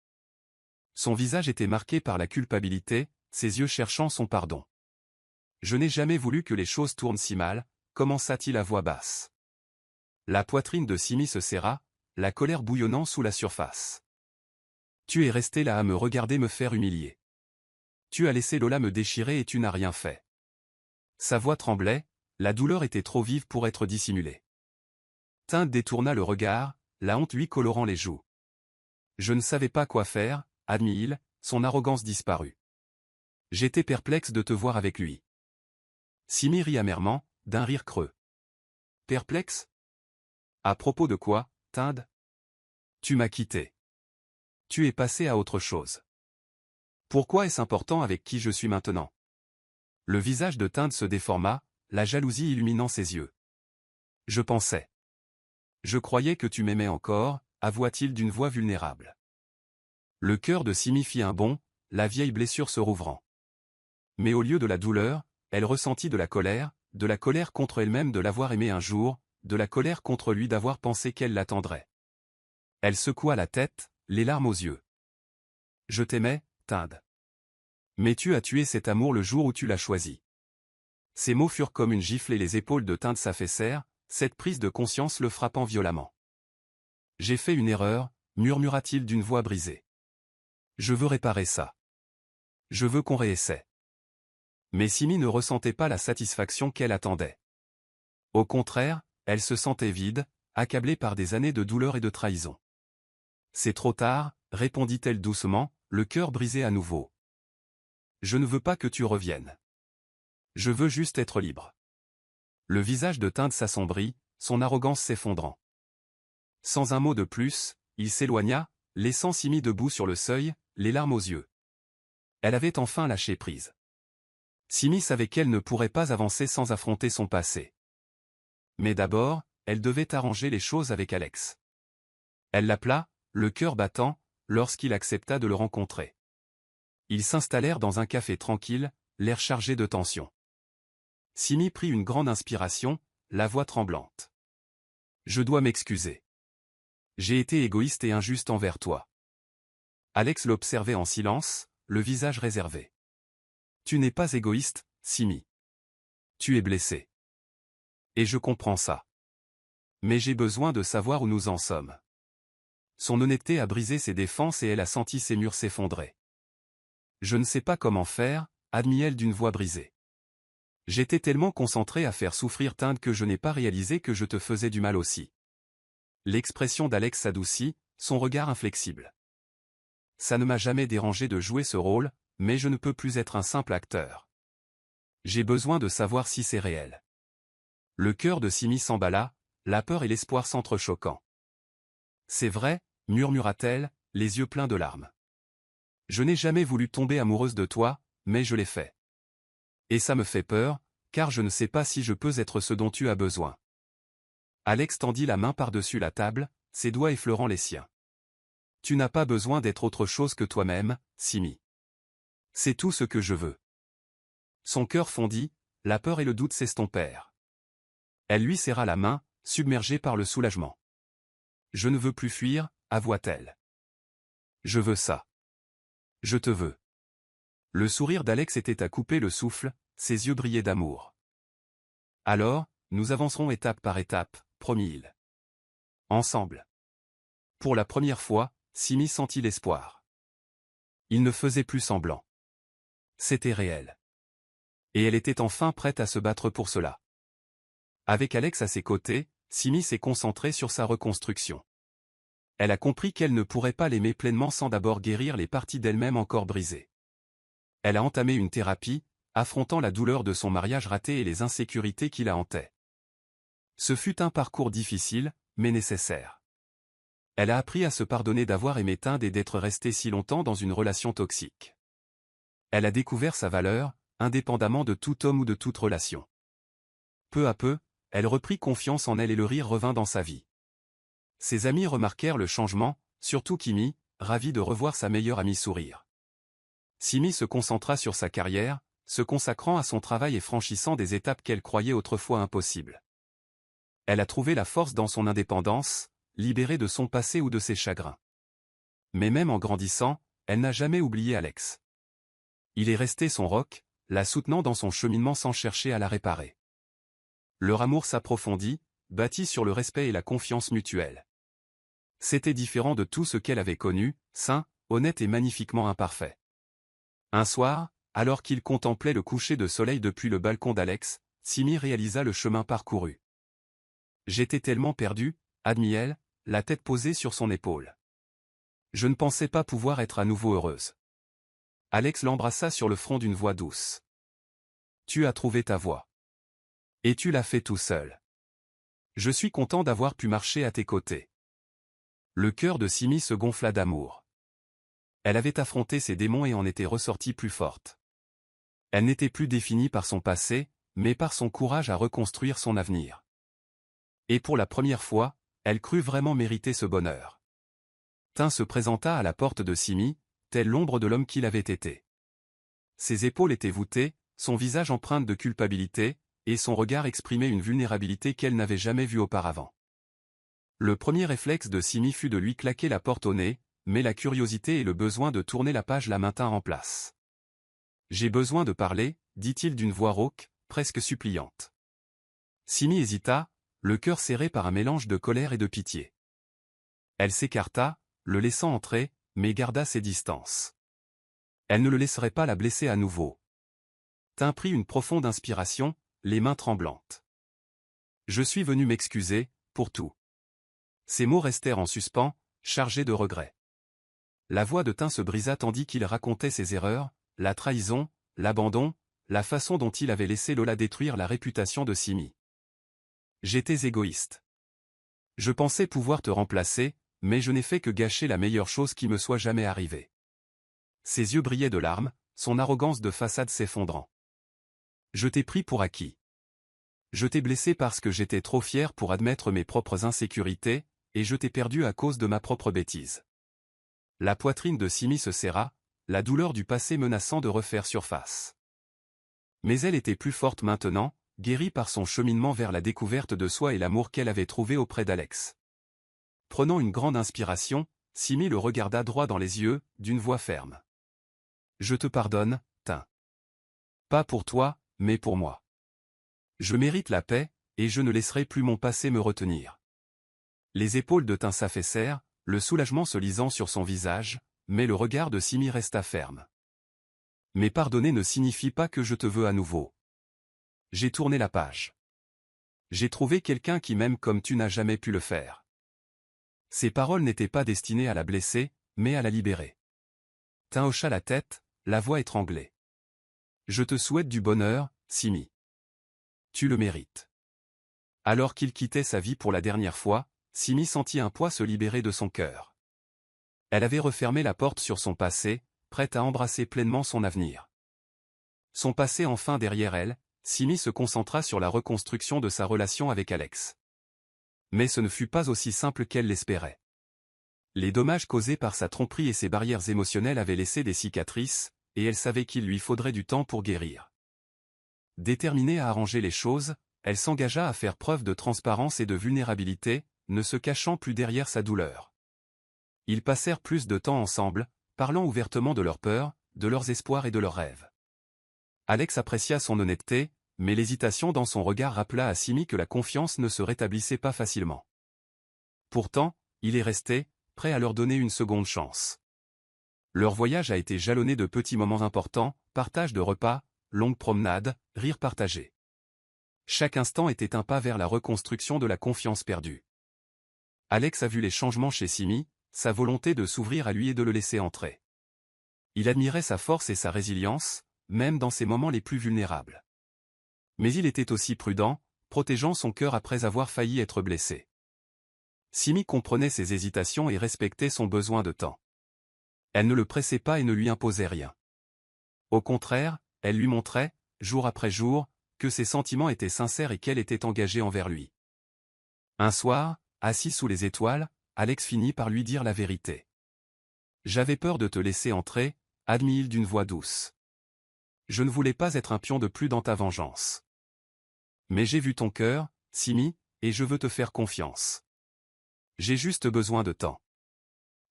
Son visage était marqué par la culpabilité, ses yeux cherchant son pardon. « Je n'ai jamais voulu que les choses tournent si mal », commença-t-il à voix basse. La poitrine de Simi se serra, la colère bouillonnant sous la surface. « Tu es resté là à me regarder me faire humilier. Tu as laissé Lola me déchirer et tu n'as rien fait. » Sa voix tremblait, la douleur était trop vive pour être dissimulée. Tinde détourna le regard, la honte lui colorant les joues. « Je ne savais pas quoi faire », admit-il, son arrogance disparut. « J'étais perplexe de te voir avec lui. » Simi rit amèrement, d'un rire creux. « Perplexe ? À propos de quoi, Tinde ? Tu m'as quitté. Tu es passé à autre chose. Pourquoi est-ce important avec qui je suis maintenant ?» Le visage de Tinde se déforma, la jalousie illuminant ses yeux. « Je pensais. Je croyais que tu m'aimais encore, » avoua-t-il d'une voix vulnérable. Le cœur de Simi fit un bond, la vieille blessure se rouvrant. Mais au lieu de la douleur, elle ressentit de la colère contre elle-même de l'avoir aimé un jour, de la colère contre lui d'avoir pensé qu'elle l'attendrait. Elle secoua la tête, les larmes aux yeux. « Je t'aimais, Tinde. Mais tu as tué cet amour le jour où tu l'as choisi. » Ces mots furent comme une gifle et les épaules de Tinde s'affaissèrent, cette prise de conscience le frappant violemment. « J'ai fait une erreur, » murmura-t-il d'une voix brisée. « Je veux réparer ça. Je veux qu'on réessaie. » Mais Simi ne ressentait pas la satisfaction qu'elle attendait. Au contraire, elle se sentait vide, accablée par des années de douleur et de trahison. « C'est trop tard, » répondit-elle doucement, le cœur brisé à nouveau. « Je ne veux pas que tu reviennes. Je veux juste être libre. » Le visage de Tinde s'assombrit, son arrogance s'effondrant. Sans un mot de plus, il s'éloigna, laissant Simi debout sur le seuil, les larmes aux yeux. Elle avait enfin lâché prise. Simi savait qu'elle ne pourrait pas avancer sans affronter son passé. Mais d'abord, elle devait arranger les choses avec Alex. Elle l'appela, le cœur battant, lorsqu'il accepta de le rencontrer. Ils s'installèrent dans un café tranquille, l'air chargé de tension. Simi prit une grande inspiration, la voix tremblante. « Je dois m'excuser. J'ai été égoïste et injuste envers toi. Alex l'observait en silence, le visage réservé. Tu n'es pas égoïste, Simi. Tu es blessé. Et je comprends ça. Mais j'ai besoin de savoir où nous en sommes. Son honnêteté a brisé ses défenses et elle a senti ses murs s'effondrer. Je ne sais pas comment faire, admit-elle d'une voix brisée. J'étais tellement concentré à faire souffrir Tinde que je n'ai pas réalisé que je te faisais du mal aussi. L'expression d'Alex s'adoucit, son regard inflexible. Ça ne m'a jamais dérangé de jouer ce rôle, mais je ne peux plus être un simple acteur. J'ai besoin de savoir si c'est réel. Le cœur de Simi s'emballa, la peur et l'espoir s'entrechoquant. C'est vrai, murmura-t-elle, les yeux pleins de larmes. Je n'ai jamais voulu tomber amoureuse de toi, mais je l'ai fait. Et ça me fait peur, car je ne sais pas si je peux être ce dont tu as besoin. Alex tendit la main par-dessus la table, ses doigts effleurant les siens. Tu n'as pas besoin d'être autre chose que toi-même, Simi. C'est tout ce que je veux. Son cœur fondit, la peur et le doute s'estompèrent. Elle lui serra la main, submergée par le soulagement. Je ne veux plus fuir, avoua-t-elle. Je veux ça. Je te veux. Le sourire d'Alex était à couper le souffle, ses yeux brillaient d'amour. Alors, nous avancerons étape par étape, promit-il. Ensemble. Pour la première fois, Simi sentit l'espoir. Il ne faisait plus semblant. C'était réel. Et elle était enfin prête à se battre pour cela. Avec Alex à ses côtés, Simi s'est concentrée sur sa reconstruction. Elle a compris qu'elle ne pourrait pas l'aimer pleinement sans d'abord guérir les parties d'elle-même encore brisées. Elle a entamé une thérapie, affrontant la douleur de son mariage raté et les insécurités qui la hantaient. Ce fut un parcours difficile, mais nécessaire. Elle a appris à se pardonner d'avoir aimé Tinde et d'être restée si longtemps dans une relation toxique. Elle a découvert sa valeur, indépendamment de tout homme ou de toute relation. Peu à peu, elle reprit confiance en elle et le rire revint dans sa vie. Ses amis remarquèrent le changement, surtout Kimi, ravi de revoir sa meilleure amie sourire. Simi se concentra sur sa carrière, se consacrant à son travail et franchissant des étapes qu'elle croyait autrefois impossibles. Elle a trouvé la force dans son indépendance, libérée de son passé ou de ses chagrins. Mais même en grandissant, elle n'a jamais oublié Alex. Il est resté son roc, la soutenant dans son cheminement sans chercher à la réparer. Leur amour s'approfondit, bâti sur le respect et la confiance mutuelle. C'était différent de tout ce qu'elle avait connu, sain, honnête et magnifiquement imparfait. Un soir, alors qu'il contemplait le coucher de soleil depuis le balcon d'Alex, Simi réalisa le chemin parcouru. J'étais tellement perdu, admit-elle, la tête posée sur son épaule. Je ne pensais pas pouvoir être à nouveau heureuse. Alex l'embrassa sur le front d'une voix douce. Tu as trouvé ta voie. Et tu l'as fait tout seul. Je suis content d'avoir pu marcher à tes côtés. Le cœur de Simi se gonfla d'amour. Elle avait affronté ses démons et en était ressortie plus forte. Elle n'était plus définie par son passé, mais par son courage à reconstruire son avenir. Et pour la première fois, elle crut vraiment mériter ce bonheur. Tinde se présenta à la porte de Simi, telle l'ombre de l'homme qu'il avait été. Ses épaules étaient voûtées, son visage empreint de culpabilité, et son regard exprimait une vulnérabilité qu'elle n'avait jamais vue auparavant. Le premier réflexe de Simi fut de lui claquer la porte au nez, mais la curiosité et le besoin de tourner la page la maintinrent en place. « J'ai besoin de parler », dit-il d'une voix rauque, presque suppliante. Simi hésita, le cœur serré par un mélange de colère et de pitié. Elle s'écarta, le laissant entrer, mais garda ses distances. Elle ne le laisserait pas la blesser à nouveau. Tinde prit une profonde inspiration, les mains tremblantes. « Je suis venu m'excuser, pour tout. » Ces mots restèrent en suspens, chargés de regrets. La voix de Tinde se brisa tandis qu'il racontait ses erreurs, la trahison, l'abandon, la façon dont il avait laissé Lola détruire la réputation de Simi. J'étais égoïste. Je pensais pouvoir te remplacer, mais je n'ai fait que gâcher la meilleure chose qui me soit jamais arrivée. Ses yeux brillaient de larmes, son arrogance de façade s'effondrant. Je t'ai pris pour acquis. Je t'ai blessé parce que j'étais trop fier pour admettre mes propres insécurités, et je t'ai perdu à cause de ma propre bêtise. La poitrine de Simi se serra, la douleur du passé menaçant de refaire surface. Mais elle était plus forte maintenant, guérie par son cheminement vers la découverte de soi et l'amour qu'elle avait trouvé auprès d'Alex. Prenant une grande inspiration, Simi le regarda droit dans les yeux, d'une voix ferme. « Je te pardonne, Tin. Pas pour toi, mais pour moi. Je mérite la paix, et je ne laisserai plus mon passé me retenir. » Les épaules de Tin s'affaissèrent, le soulagement se lisant sur son visage, mais le regard de Simi resta ferme. « Mais pardonner ne signifie pas que je te veux à nouveau. J'ai tourné la page. J'ai trouvé quelqu'un qui m'aime comme tu n'as jamais pu le faire. » Ces paroles n'étaient pas destinées à la blesser, mais à la libérer. Tin hocha la tête, la voix étranglée. « Je te souhaite du bonheur, Simi. Tu le mérites. » Alors qu'il quittait sa vie pour la dernière fois, Simi sentit un poids se libérer de son cœur. Elle avait refermé la porte sur son passé, prête à embrasser pleinement son avenir. Son passé enfin derrière elle, Simi se concentra sur la reconstruction de sa relation avec Alex. Mais ce ne fut pas aussi simple qu'elle l'espérait. Les dommages causés par sa tromperie et ses barrières émotionnelles avaient laissé des cicatrices, et elle savait qu'il lui faudrait du temps pour guérir. Déterminée à arranger les choses, elle s'engagea à faire preuve de transparence et de vulnérabilité, ne se cachant plus derrière sa douleur. Ils passèrent plus de temps ensemble, parlant ouvertement de leurs peurs, de leurs espoirs et de leurs rêves. Alex apprécia son honnêteté, mais l'hésitation dans son regard rappela à Simi que la confiance ne se rétablissait pas facilement. Pourtant, il est resté, prêt à leur donner une seconde chance. Leur voyage a été jalonné de petits moments importants, partage de repas, longues promenades, rires partagés. Chaque instant était un pas vers la reconstruction de la confiance perdue. Alex a vu les changements chez Simi, sa volonté de s'ouvrir à lui et de le laisser entrer. Il admirait sa force et sa résilience, même dans ses moments les plus vulnérables. Mais il était aussi prudent, protégeant son cœur après avoir failli être blessé. Simi comprenait ses hésitations et respectait son besoin de temps. Elle ne le pressait pas et ne lui imposait rien. Au contraire, elle lui montrait, jour après jour, que ses sentiments étaient sincères et qu'elle était engagée envers lui. Un soir, assis sous les étoiles, Alex finit par lui dire la vérité. « J'avais peur de te laisser entrer, » admit-il d'une voix douce. « Je ne voulais pas être un pion de plus dans ta vengeance. Mais j'ai vu ton cœur, Simi, et je veux te faire confiance. J'ai juste besoin de temps. »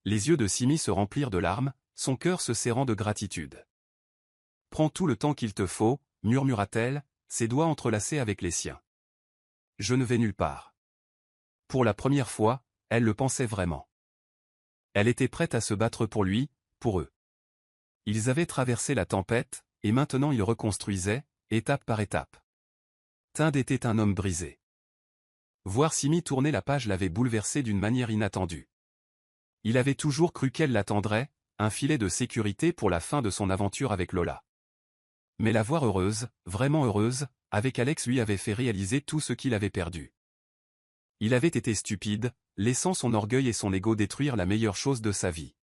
Les yeux de Simi se remplirent de larmes, son cœur se serrant de gratitude. « Prends tout le temps qu'il te faut, » murmura-t-elle, ses doigts entrelacés avec les siens. « Je ne vais nulle part. » Pour la première fois, elle le pensait vraiment. Elle était prête à se battre pour lui, pour eux. Ils avaient traversé la tempête, et maintenant ils reconstruisaient, étape par étape. Tind était un homme brisé. Voir Simi tourner la page l'avait bouleversé d'une manière inattendue. Il avait toujours cru qu'elle l'attendrait, un filet de sécurité pour la fin de son aventure avec Lola. Mais la voir heureuse, vraiment heureuse, avec Alex lui avait fait réaliser tout ce qu'il avait perdu. Il avait été stupide, laissant son orgueil et son ego détruire la meilleure chose de sa vie.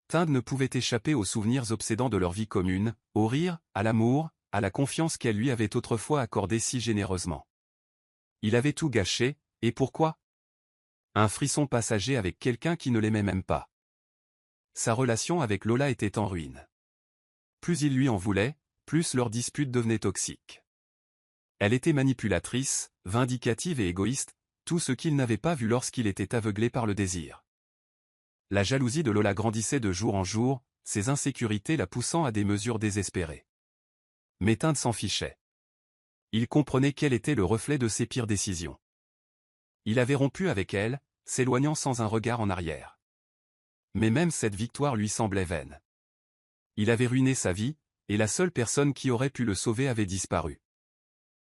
Tind ne pouvait échapper aux souvenirs obsédants de leur vie commune, au rire, à l'amour, à la confiance qu'elle lui avait autrefois accordée si généreusement. Il avait tout gâché, et pourquoi? Un frisson passager avec quelqu'un qui ne l'aimait même pas. Sa relation avec Lola était en ruine. Plus il lui en voulait, plus leur dispute devenait toxique. Elle était manipulatrice, vindicative et égoïste, tout ce qu'il n'avait pas vu lorsqu'il était aveuglé par le désir. La jalousie de Lola grandissait de jour en jour, ses insécurités la poussant à des mesures désespérées. Mais Tind s'en fichait. Il comprenait qu'elle était le reflet de ses pires décisions. Il avait rompu avec elle, s'éloignant sans un regard en arrière. Mais même cette victoire lui semblait vaine. Il avait ruiné sa vie, et la seule personne qui aurait pu le sauver avait disparu.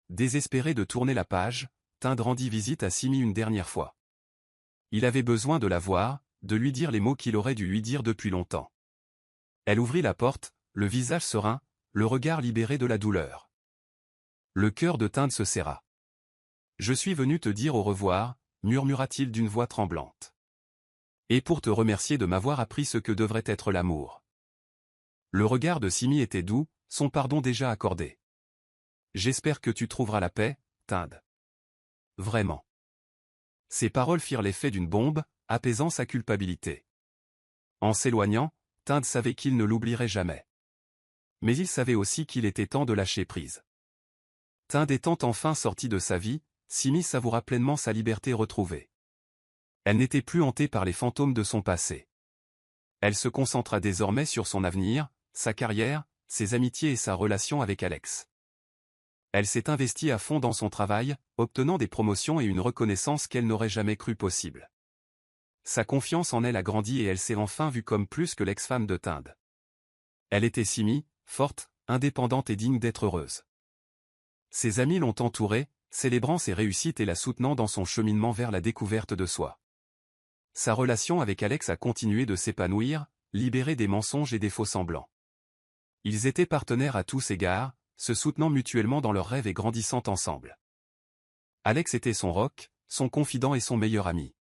Désespéré de tourner la page, Tind rendit visite à Simi une dernière fois. Il avait besoin de la voir, de lui dire les mots qu'il aurait dû lui dire depuis longtemps. Elle ouvrit la porte, le visage serein, le regard libéré de la douleur. Le cœur de Tind se serra. « Je suis venu te dire au revoir, » murmura-t-il d'une voix tremblante. « Et pour te remercier de m'avoir appris ce que devrait être l'amour. » Le regard de Simi était doux, son pardon déjà accordé. « J'espère que tu trouveras la paix, Tind. » Vraiment. Ces paroles firent l'effet d'une bombe, apaisant sa culpabilité. En s'éloignant, Tind savait qu'il ne l'oublierait jamais. Mais il savait aussi qu'il était temps de lâcher prise. Tind étant enfin sorti de sa vie, Simi savoura pleinement sa liberté retrouvée. Elle n'était plus hantée par les fantômes de son passé. Elle se concentra désormais sur son avenir, sa carrière, ses amitiés et sa relation avec Alex. Elle s'est investie à fond dans son travail, obtenant des promotions et une reconnaissance qu'elle n'aurait jamais cru possible. Sa confiance en elle a grandi et elle s'est enfin vue comme plus que l'ex-femme de Tind. Elle était Simi, forte, indépendante et digne d'être heureuse. Ses amis l'ont entourée, célébrant ses réussites et la soutenant dans son cheminement vers la découverte de soi. Sa relation avec Alex a continué de s'épanouir, libérée des mensonges et des faux-semblants. Ils étaient partenaires à tous égards, se soutenant mutuellement dans leurs rêves et grandissant ensemble. Alex était son rock, son confident et son meilleur ami.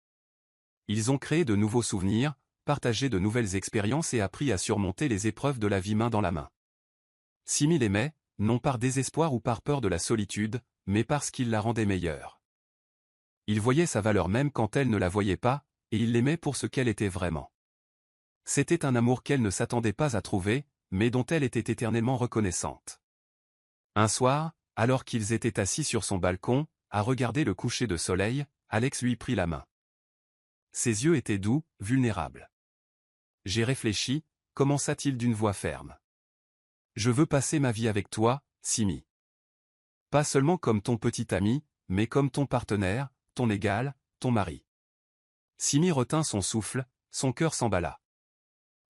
Ils ont créé de nouveaux souvenirs, partagé de nouvelles expériences et appris à surmonter les épreuves de la vie main dans la main. Simi l'aimait, non par désespoir ou par peur de la solitude, mais parce qu'il la rendait meilleure. Il voyait sa valeur même quand elle ne la voyait pas, et il l'aimait pour ce qu'elle était vraiment. C'était un amour qu'elle ne s'attendait pas à trouver, mais dont elle était éternellement reconnaissante. Un soir, alors qu'ils étaient assis sur son balcon, à regarder le coucher de soleil, Alex lui prit la main. Ses yeux étaient doux, vulnérables. « J'ai réfléchi », commença-t-il d'une voix ferme. « Je veux passer ma vie avec toi, Simi. Pas seulement comme ton petit ami, mais comme ton partenaire, ton égal, ton mari. » Simi retint son souffle, son cœur s'emballa.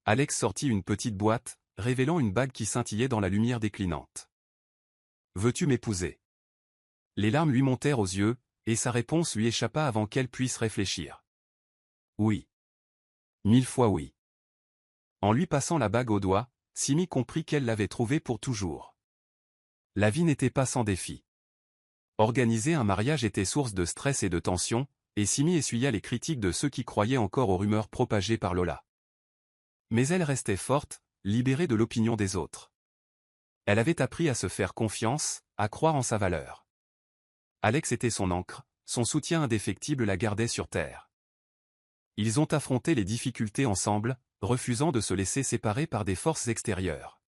Alex sortit une petite boîte, révélant une bague qui scintillait dans la lumière déclinante. « Veux-tu m'épouser ?» Les larmes lui montèrent aux yeux, et sa réponse lui échappa avant qu'elle puisse réfléchir. « Oui. 1000 fois oui. » En lui passant la bague au doigt, Simi comprit qu'elle l'avait trouvée pour toujours. La vie n'était pas sans défi. Organiser un mariage était source de stress et de tension, et Simi essuya les critiques de ceux qui croyaient encore aux rumeurs propagées par Lola. Mais elle restait forte, libérée de l'opinion des autres. Elle avait appris à se faire confiance, à croire en sa valeur. Alex était son ancre, son soutien indéfectible la gardait sur terre. Ils ont affronté les difficultés ensemble, refusant de se laisser séparer par des forces extérieures.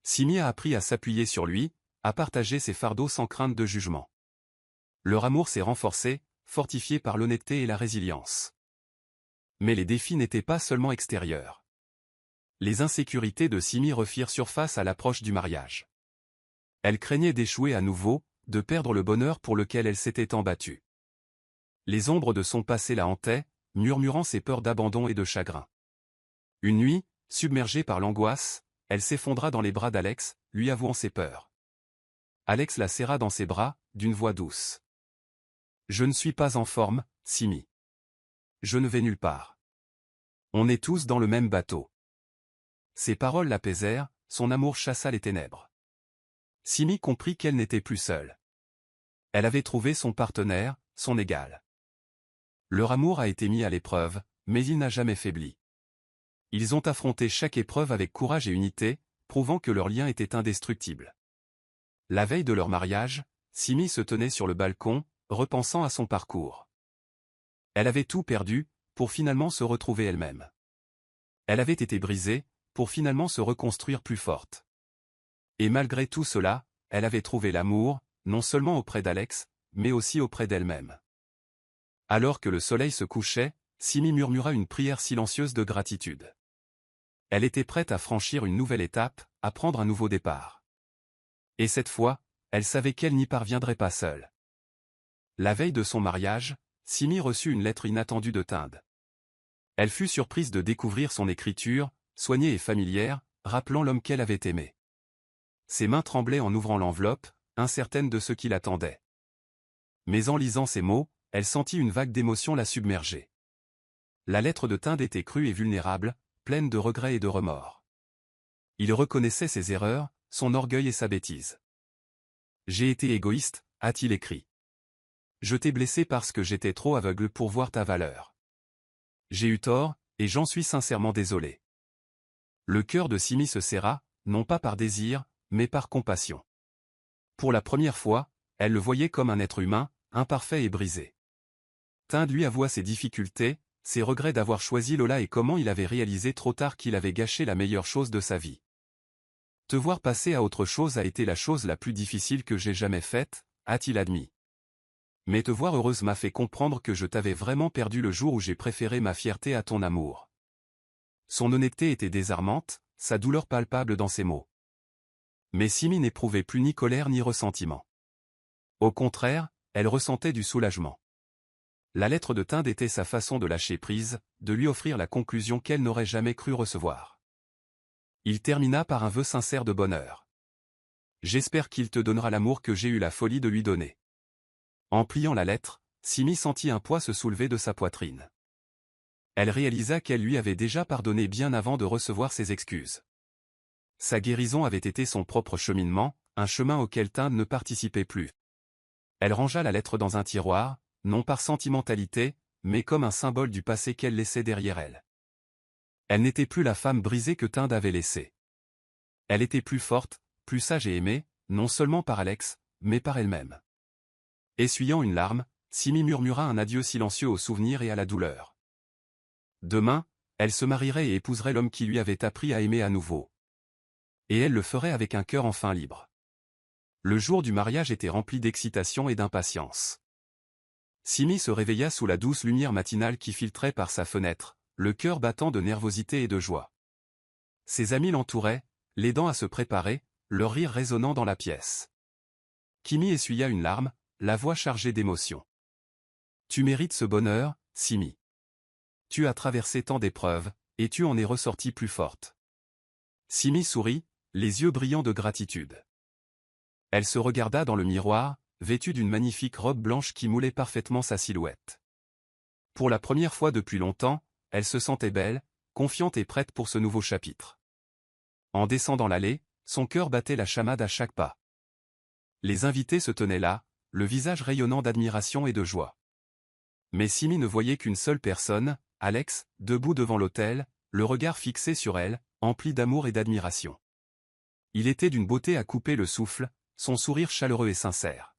Simi a appris à s'appuyer sur lui, à partager ses fardeaux sans crainte de jugement. Leur amour s'est renforcé, fortifié par l'honnêteté et la résilience. Mais les défis n'étaient pas seulement extérieurs. Les insécurités de Simi refirent surface à l'approche du mariage. Elle craignait d'échouer à nouveau, de perdre le bonheur pour lequel elle s'était embattue. Les ombres de son passé la hantaient, murmurant ses peurs d'abandon et de chagrin. Une nuit, submergée par l'angoisse, elle s'effondra dans les bras d'Alex, lui avouant ses peurs. Alex la serra dans ses bras, d'une voix douce. « Je ne suis pas en forme, Simi. Je ne vais nulle part. On est tous dans le même bateau. » Ces paroles l'apaisèrent, son amour chassa les ténèbres. Simi comprit qu'elle n'était plus seule. Elle avait trouvé son partenaire, son égal. Leur amour a été mis à l'épreuve, mais il n'a jamais faibli. Ils ont affronté chaque épreuve avec courage et unité, prouvant que leur lien était indestructible. La veille de leur mariage, Simi se tenait sur le balcon, repensant à son parcours. Elle avait tout perdu, pour finalement se retrouver elle-même. Elle avait été brisée, pour finalement se reconstruire plus forte. Et malgré tout cela, elle avait trouvé l'amour, non seulement auprès d'Alex, mais aussi auprès d'elle-même. Alors que le soleil se couchait, Simi murmura une prière silencieuse de gratitude. Elle était prête à franchir une nouvelle étape, à prendre un nouveau départ. Et cette fois, elle savait qu'elle n'y parviendrait pas seule. La veille de son mariage, Simi reçut une lettre inattendue de Tind. Elle fut surprise de découvrir son écriture, soignée et familière, rappelant l'homme qu'elle avait aimé. Ses mains tremblaient en ouvrant l'enveloppe, incertaine de ce qui l'attendait. Mais en lisant ces mots, elle sentit une vague d'émotion la submerger. La lettre de Tind était crue et vulnérable, pleine de regrets et de remords. Il reconnaissait ses erreurs, son orgueil et sa bêtise. « J'ai été égoïste », a-t-il écrit. « Je t'ai blessé parce que j'étais trop aveugle pour voir ta valeur. J'ai eu tort, et j'en suis sincèrement désolé. » Le cœur de Simi se serra, non pas par désir, mais par compassion. Pour la première fois, elle le voyait comme un être humain, imparfait et brisé. Tind lui avoua ses difficultés, ses regrets d'avoir choisi Lola et comment il avait réalisé trop tard qu'il avait gâché la meilleure chose de sa vie. « Te voir passer à autre chose a été la chose la plus difficile que j'ai jamais faite », a-t-il admis. Mais te voir heureuse m'a fait comprendre que je t'avais vraiment perdu le jour où j'ai préféré ma fierté à ton amour. Son honnêteté était désarmante, sa douleur palpable dans ses mots. Mais Simi n'éprouvait plus ni colère ni ressentiment. Au contraire, elle ressentait du soulagement. La lettre de Tinde était sa façon de lâcher prise, de lui offrir la conclusion qu'elle n'aurait jamais cru recevoir. Il termina par un vœu sincère de bonheur. J'espère qu'il te donnera l'amour que j'ai eu la folie de lui donner. En pliant la lettre, Simi sentit un poids se soulever de sa poitrine. Elle réalisa qu'elle lui avait déjà pardonné bien avant de recevoir ses excuses. Sa guérison avait été son propre cheminement, un chemin auquel Tinde ne participait plus. Elle rangea la lettre dans un tiroir, non par sentimentalité, mais comme un symbole du passé qu'elle laissait derrière elle. Elle n'était plus la femme brisée que Tinde avait laissée. Elle était plus forte, plus sage et aimée, non seulement par Alex, mais par elle-même. Essuyant une larme, Simi murmura un adieu silencieux au souvenir et à la douleur. Demain, elle se marierait et épouserait l'homme qui lui avait appris à aimer à nouveau. Et elle le ferait avec un cœur enfin libre. Le jour du mariage était rempli d'excitation et d'impatience. Simi se réveilla sous la douce lumière matinale qui filtrait par sa fenêtre, le cœur battant de nervosité et de joie. Ses amis l'entouraient, l'aidant à se préparer, leur rire résonnant dans la pièce. Kimi essuya une larme, la voix chargée d'émotion. « Tu mérites ce bonheur, Simi. Tu as traversé tant d'épreuves, et tu en es ressortie plus forte. » Simi sourit, les yeux brillants de gratitude. Elle se regarda dans le miroir, vêtue d'une magnifique robe blanche qui moulait parfaitement sa silhouette. Pour la première fois depuis longtemps, elle se sentait belle, confiante et prête pour ce nouveau chapitre. En descendant l'allée, son cœur battait la chamade à chaque pas. Les invités se tenaient là, le visage rayonnant d'admiration et de joie. Mais Simi ne voyait qu'une seule personne, Alex, debout devant l'autel, le regard fixé sur elle, empli d'amour et d'admiration. Il était d'une beauté à couper le souffle, son sourire chaleureux et sincère.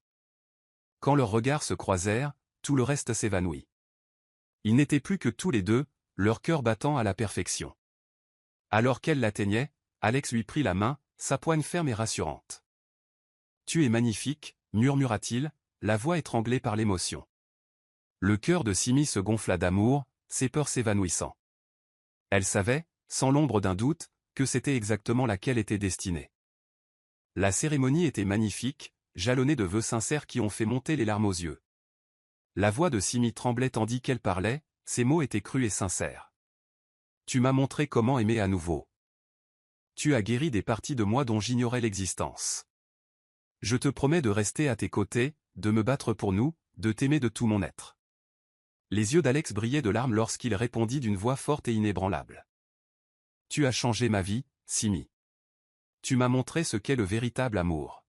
Quand leurs regards se croisèrent, tout le reste s'évanouit. Ils n'étaient plus que tous les deux, leur cœur battant à la perfection. Alors qu'elle l'atteignait, Alex lui prit la main, sa poigne ferme et rassurante. « Tu es magnifique, murmura-t-il, la voix étranglée par l'émotion. Le cœur de Simi se gonfla d'amour, ses peurs s'évanouissant. Elle savait, sans l'ombre d'un doute, que c'était exactement là qu'elle était destinée. La cérémonie était magnifique, jalonnée de vœux sincères qui ont fait monter les larmes aux yeux. La voix de Simi tremblait tandis qu'elle parlait, ses mots étaient crus et sincères. « Tu m'as montré comment aimer à nouveau. Tu as guéri des parties de moi dont j'ignorais l'existence. Je te promets de rester à tes côtés, de me battre pour nous, de t'aimer de tout mon être. » Les yeux d'Alex brillaient de larmes lorsqu'il répondit d'une voix forte et inébranlable. « Tu as changé ma vie, Simi. Tu m'as montré ce qu'est le véritable amour.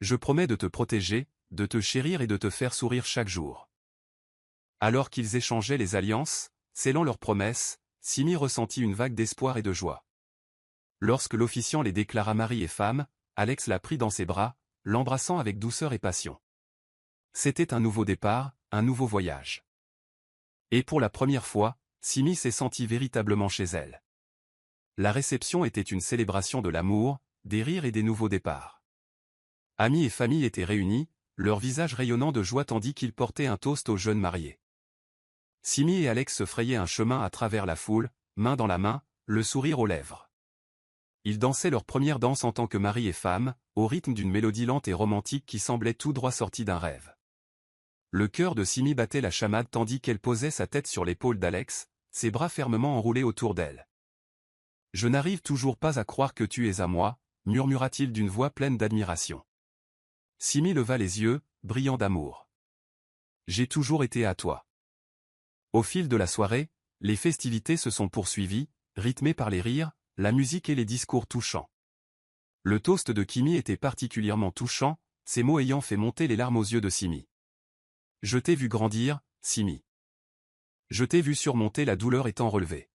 Je promets de te protéger, de te chérir et de te faire sourire chaque jour. » Alors qu'ils échangeaient les alliances, scellant leurs promesses, Simi ressentit une vague d'espoir et de joie. Lorsque l'officiant les déclara mari et femme, Alex la prit dans ses bras, l'embrassant avec douceur et passion. C'était un nouveau départ, un nouveau voyage. Et pour la première fois, Simi s'est sentie véritablement chez elle. La réception était une célébration de l'amour, des rires et des nouveaux départs. Amis et famille étaient réunis, leurs visages rayonnant de joie tandis qu'ils portaient un toast aux jeunes mariés. Simi et Alex se frayaient un chemin à travers la foule, main dans la main, le sourire aux lèvres. Ils dansaient leur première danse en tant que mari et femme, au rythme d'une mélodie lente et romantique qui semblait tout droit sortie d'un rêve. Le cœur de Simi battait la chamade tandis qu'elle posait sa tête sur l'épaule d'Alex, ses bras fermement enroulés autour d'elle. « Je n'arrive toujours pas à croire que tu es à moi, » murmura-t-il d'une voix pleine d'admiration. Simi leva les yeux, brillant d'amour. « J'ai toujours été à toi. » Au fil de la soirée, les festivités se sont poursuivies, rythmées par les rires, la musique et les discours touchants. Le toast de Kimi était particulièrement touchant, ses mots ayant fait monter les larmes aux yeux de Simi. « Je t'ai vu grandir, Simi. Je t'ai vu surmonter la douleur étant relevée.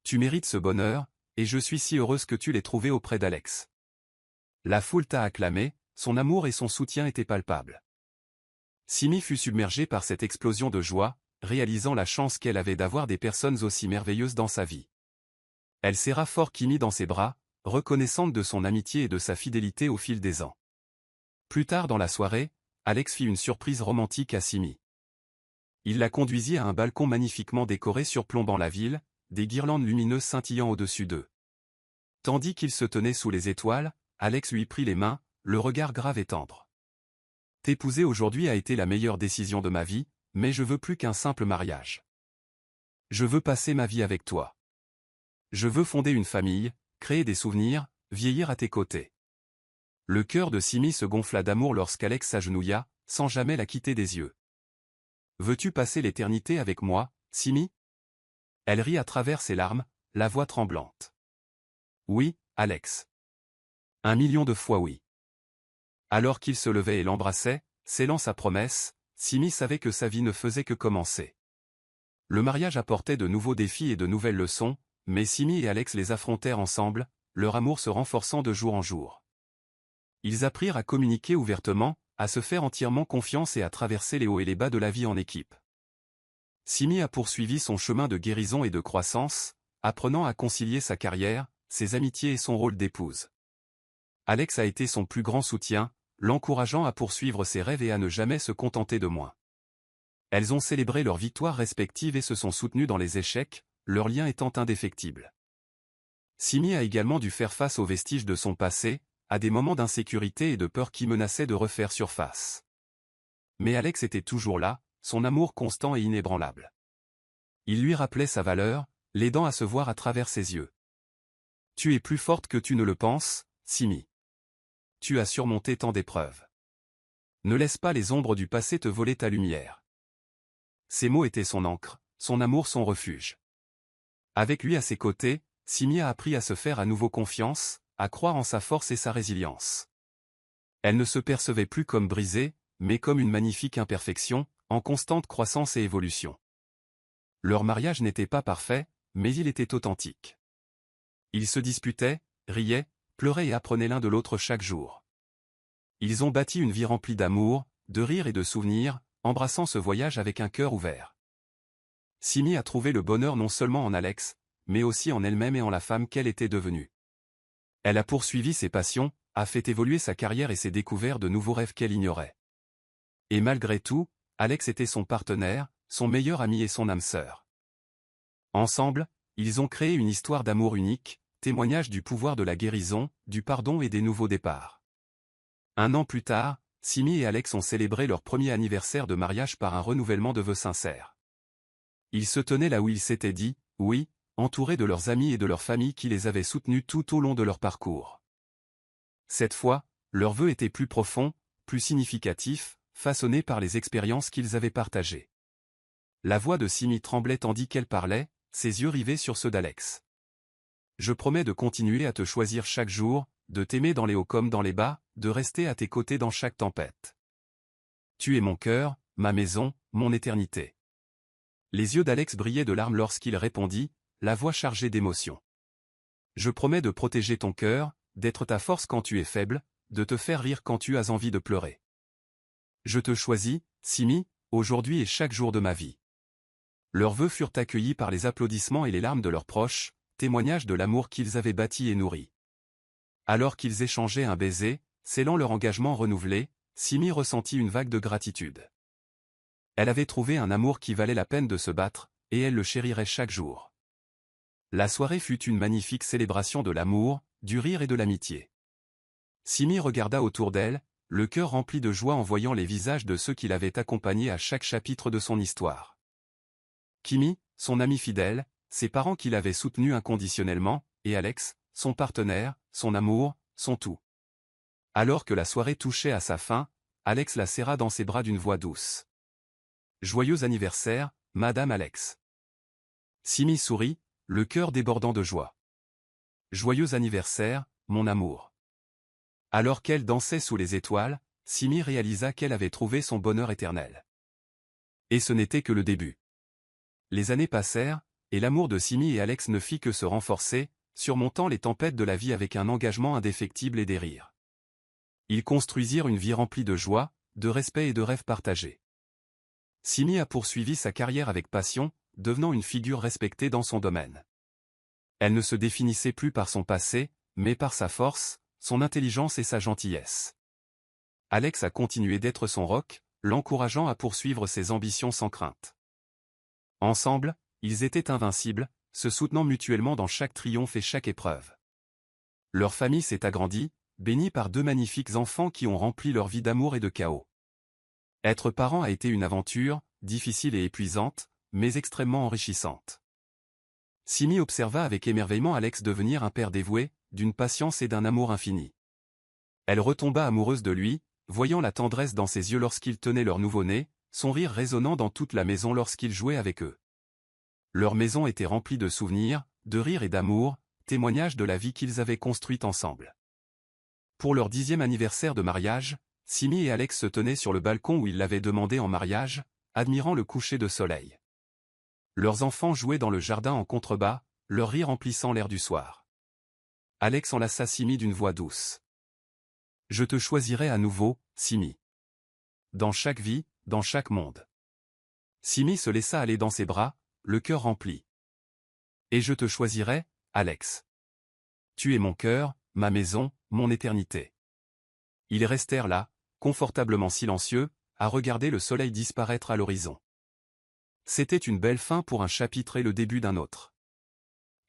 Tu mérites ce bonheur, et je suis si heureuse que tu l'aies trouvé auprès d'Alex. » La foule t'a acclamé, son amour et son soutien étaient palpables. Simi fut submergée par cette explosion de joie, réalisant la chance qu'elle avait d'avoir des personnes aussi merveilleuses dans sa vie. Elle serra fort Kimi dans ses bras, reconnaissante de son amitié et de sa fidélité au fil des ans. Plus tard dans la soirée, Alex fit une surprise romantique à Simi. Il la conduisit à un balcon magnifiquement décoré surplombant la ville, des guirlandes lumineuses scintillant au-dessus d'eux. Tandis qu'ils se tenaient sous les étoiles, Alex lui prit les mains, le regard grave et tendre. « T'épouser aujourd'hui a été la meilleure décision de ma vie, mais je veux plus qu'un simple mariage. Je veux passer ma vie avec toi. Je veux fonder une famille, créer des souvenirs, vieillir à tes côtés. » Le cœur de Simi se gonfla d'amour lorsqu'Alex s'agenouilla, sans jamais la quitter des yeux. « Veux-tu passer l'éternité avec moi, Simi ?» Elle rit à travers ses larmes, la voix tremblante. « Oui, Alex. 1 million de fois oui. » Alors qu'il se levait et l'embrassait, scellant sa promesse, Simi savait que sa vie ne faisait que commencer. Le mariage apportait de nouveaux défis et de nouvelles leçons, mais Simi et Alex les affrontèrent ensemble, leur amour se renforçant de jour en jour. Ils apprirent à communiquer ouvertement, à se faire entièrement confiance et à traverser les hauts et les bas de la vie en équipe. Simi a poursuivi son chemin de guérison et de croissance, apprenant à concilier sa carrière, ses amitiés et son rôle d'épouse. Alex a été son plus grand soutien, l'encourageant à poursuivre ses rêves et à ne jamais se contenter de moins. Elles ont célébré leurs victoires respectives et se sont soutenues dans les échecs, leur lien étant indéfectible. Simi a également dû faire face aux vestiges de son passé, à des moments d'insécurité et de peur qui menaçaient de refaire surface. Mais Alex était toujours là, son amour constant et inébranlable. Il lui rappelait sa valeur, l'aidant à se voir à travers ses yeux. « Tu es plus forte que tu ne le penses, Simi. Tu as surmonté tant d'épreuves. Ne laisse pas les ombres du passé te voler ta lumière. » Ces mots étaient son encre, son amour son refuge. Avec lui à ses côtés, Simi a appris à se faire à nouveau confiance, à croire en sa force et sa résilience. Elle ne se percevait plus comme brisée, mais comme une magnifique imperfection, en constante croissance et évolution. Leur mariage n'était pas parfait, mais il était authentique. Ils se disputaient, riaient, pleuraient et apprenaient l'un de l'autre chaque jour. Ils ont bâti une vie remplie d'amour, de rires et de souvenirs, embrassant ce voyage avec un cœur ouvert. Simi a trouvé le bonheur non seulement en Alex, mais aussi en elle-même et en la femme qu'elle était devenue. Elle a poursuivi ses passions, a fait évoluer sa carrière et s'est découvert de nouveaux rêves qu'elle ignorait. Et malgré tout, Alex était son partenaire, son meilleur ami et son âme sœur. Ensemble, ils ont créé une histoire d'amour unique, témoignage du pouvoir de la guérison, du pardon et des nouveaux départs. 1 an plus tard, Simi et Alex ont célébré leur premier anniversaire de mariage par un renouvellement de vœux sincères. Ils se tenaient là où ils s'étaient dit « oui », entourés de leurs amis et de leurs familles qui les avaient soutenus tout au long de leur parcours. Cette fois, leurs vœux étaient plus profonds, plus significatifs, façonnés par les expériences qu'ils avaient partagées. La voix de Simi tremblait tandis qu'elle parlait, ses yeux rivés sur ceux d'Alex. « Je promets de continuer à te choisir chaque jour, de t'aimer dans les hauts comme dans les bas, de rester à tes côtés dans chaque tempête. Tu es mon cœur, ma maison, mon éternité. » Les yeux d'Alex brillaient de larmes lorsqu'il répondit, la voix chargée d'émotion. « Je promets de protéger ton cœur, d'être ta force quand tu es faible, de te faire rire quand tu as envie de pleurer. Je te choisis, Simi, aujourd'hui et chaque jour de ma vie. » Leurs vœux furent accueillis par les applaudissements et les larmes de leurs proches, témoignage de l'amour qu'ils avaient bâti et nourri. Alors qu'ils échangeaient un baiser, scellant leur engagement renouvelé, Simi ressentit une vague de gratitude. Elle avait trouvé un amour qui valait la peine de se battre, et elle le chérirait chaque jour. La soirée fut une magnifique célébration de l'amour, du rire et de l'amitié. Simi regarda autour d'elle, le cœur rempli de joie en voyant les visages de ceux qui l'avaient accompagnée à chaque chapitre de son histoire. Kimi, son ami fidèle, ses parents qui l'avaient soutenu inconditionnellement, et Alex, son partenaire, son amour, son tout. Alors que la soirée touchait à sa fin, Alex la serra dans ses bras d'une voix douce. « Joyeux anniversaire, Madame Alex. » Simi sourit, le cœur débordant de joie. « Joyeux anniversaire, mon amour. » Alors qu'elle dansait sous les étoiles, Simi réalisa qu'elle avait trouvé son bonheur éternel. Et ce n'était que le début. Les années passèrent, et l'amour de Simi et Alex ne fit que se renforcer, surmontant les tempêtes de la vie avec un engagement indéfectible et des rires. Ils construisirent une vie remplie de joie, de respect et de rêves partagés. Simi a poursuivi sa carrière avec passion, devenant une figure respectée dans son domaine. Elle ne se définissait plus par son passé, mais par sa force, son intelligence et sa gentillesse. Alex a continué d'être son roc, l'encourageant à poursuivre ses ambitions sans crainte. Ensemble, ils étaient invincibles, se soutenant mutuellement dans chaque triomphe et chaque épreuve. Leur famille s'est agrandie, bénie par 2 magnifiques enfants qui ont rempli leur vie d'amour et de chaos. Être parent a été une aventure, difficile et épuisante, mais extrêmement enrichissante. Simi observa avec émerveillement Alex devenir un père dévoué, d'une patience et d'un amour infini. Elle retomba amoureuse de lui, voyant la tendresse dans ses yeux lorsqu'il tenait leur nouveau-né, son rire résonnant dans toute la maison lorsqu'il jouait avec eux. Leur maison était remplie de souvenirs, de rires et d'amour, témoignage de la vie qu'ils avaient construite ensemble. Pour leur 10e anniversaire de mariage, Simi et Alex se tenaient sur le balcon où ils l'avaient demandé en mariage, admirant le coucher de soleil. Leurs enfants jouaient dans le jardin en contrebas, leur rire emplissant l'air du soir. Alex enlaça Simi d'une voix douce. « Je te choisirai à nouveau, Simi. Dans chaque vie, dans chaque monde. » Simi se laissa aller dans ses bras, le cœur rempli. « Et je te choisirai, Alex. Tu es mon cœur, ma maison, mon éternité. » Ils restèrent là, confortablement silencieux, à regarder le soleil disparaître à l'horizon. C'était une belle fin pour un chapitre et le début d'un autre.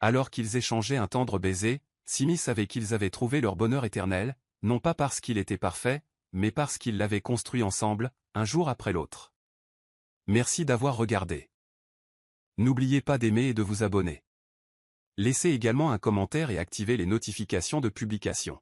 Alors qu'ils échangeaient un tendre baiser, Simi savait qu'ils avaient trouvé leur bonheur éternel, non pas parce qu'il était parfait, mais parce qu'ils l'avaient construit ensemble, un jour après l'autre. Merci d'avoir regardé. N'oubliez pas d'aimer et de vous abonner. Laissez également un commentaire et activez les notifications de publication.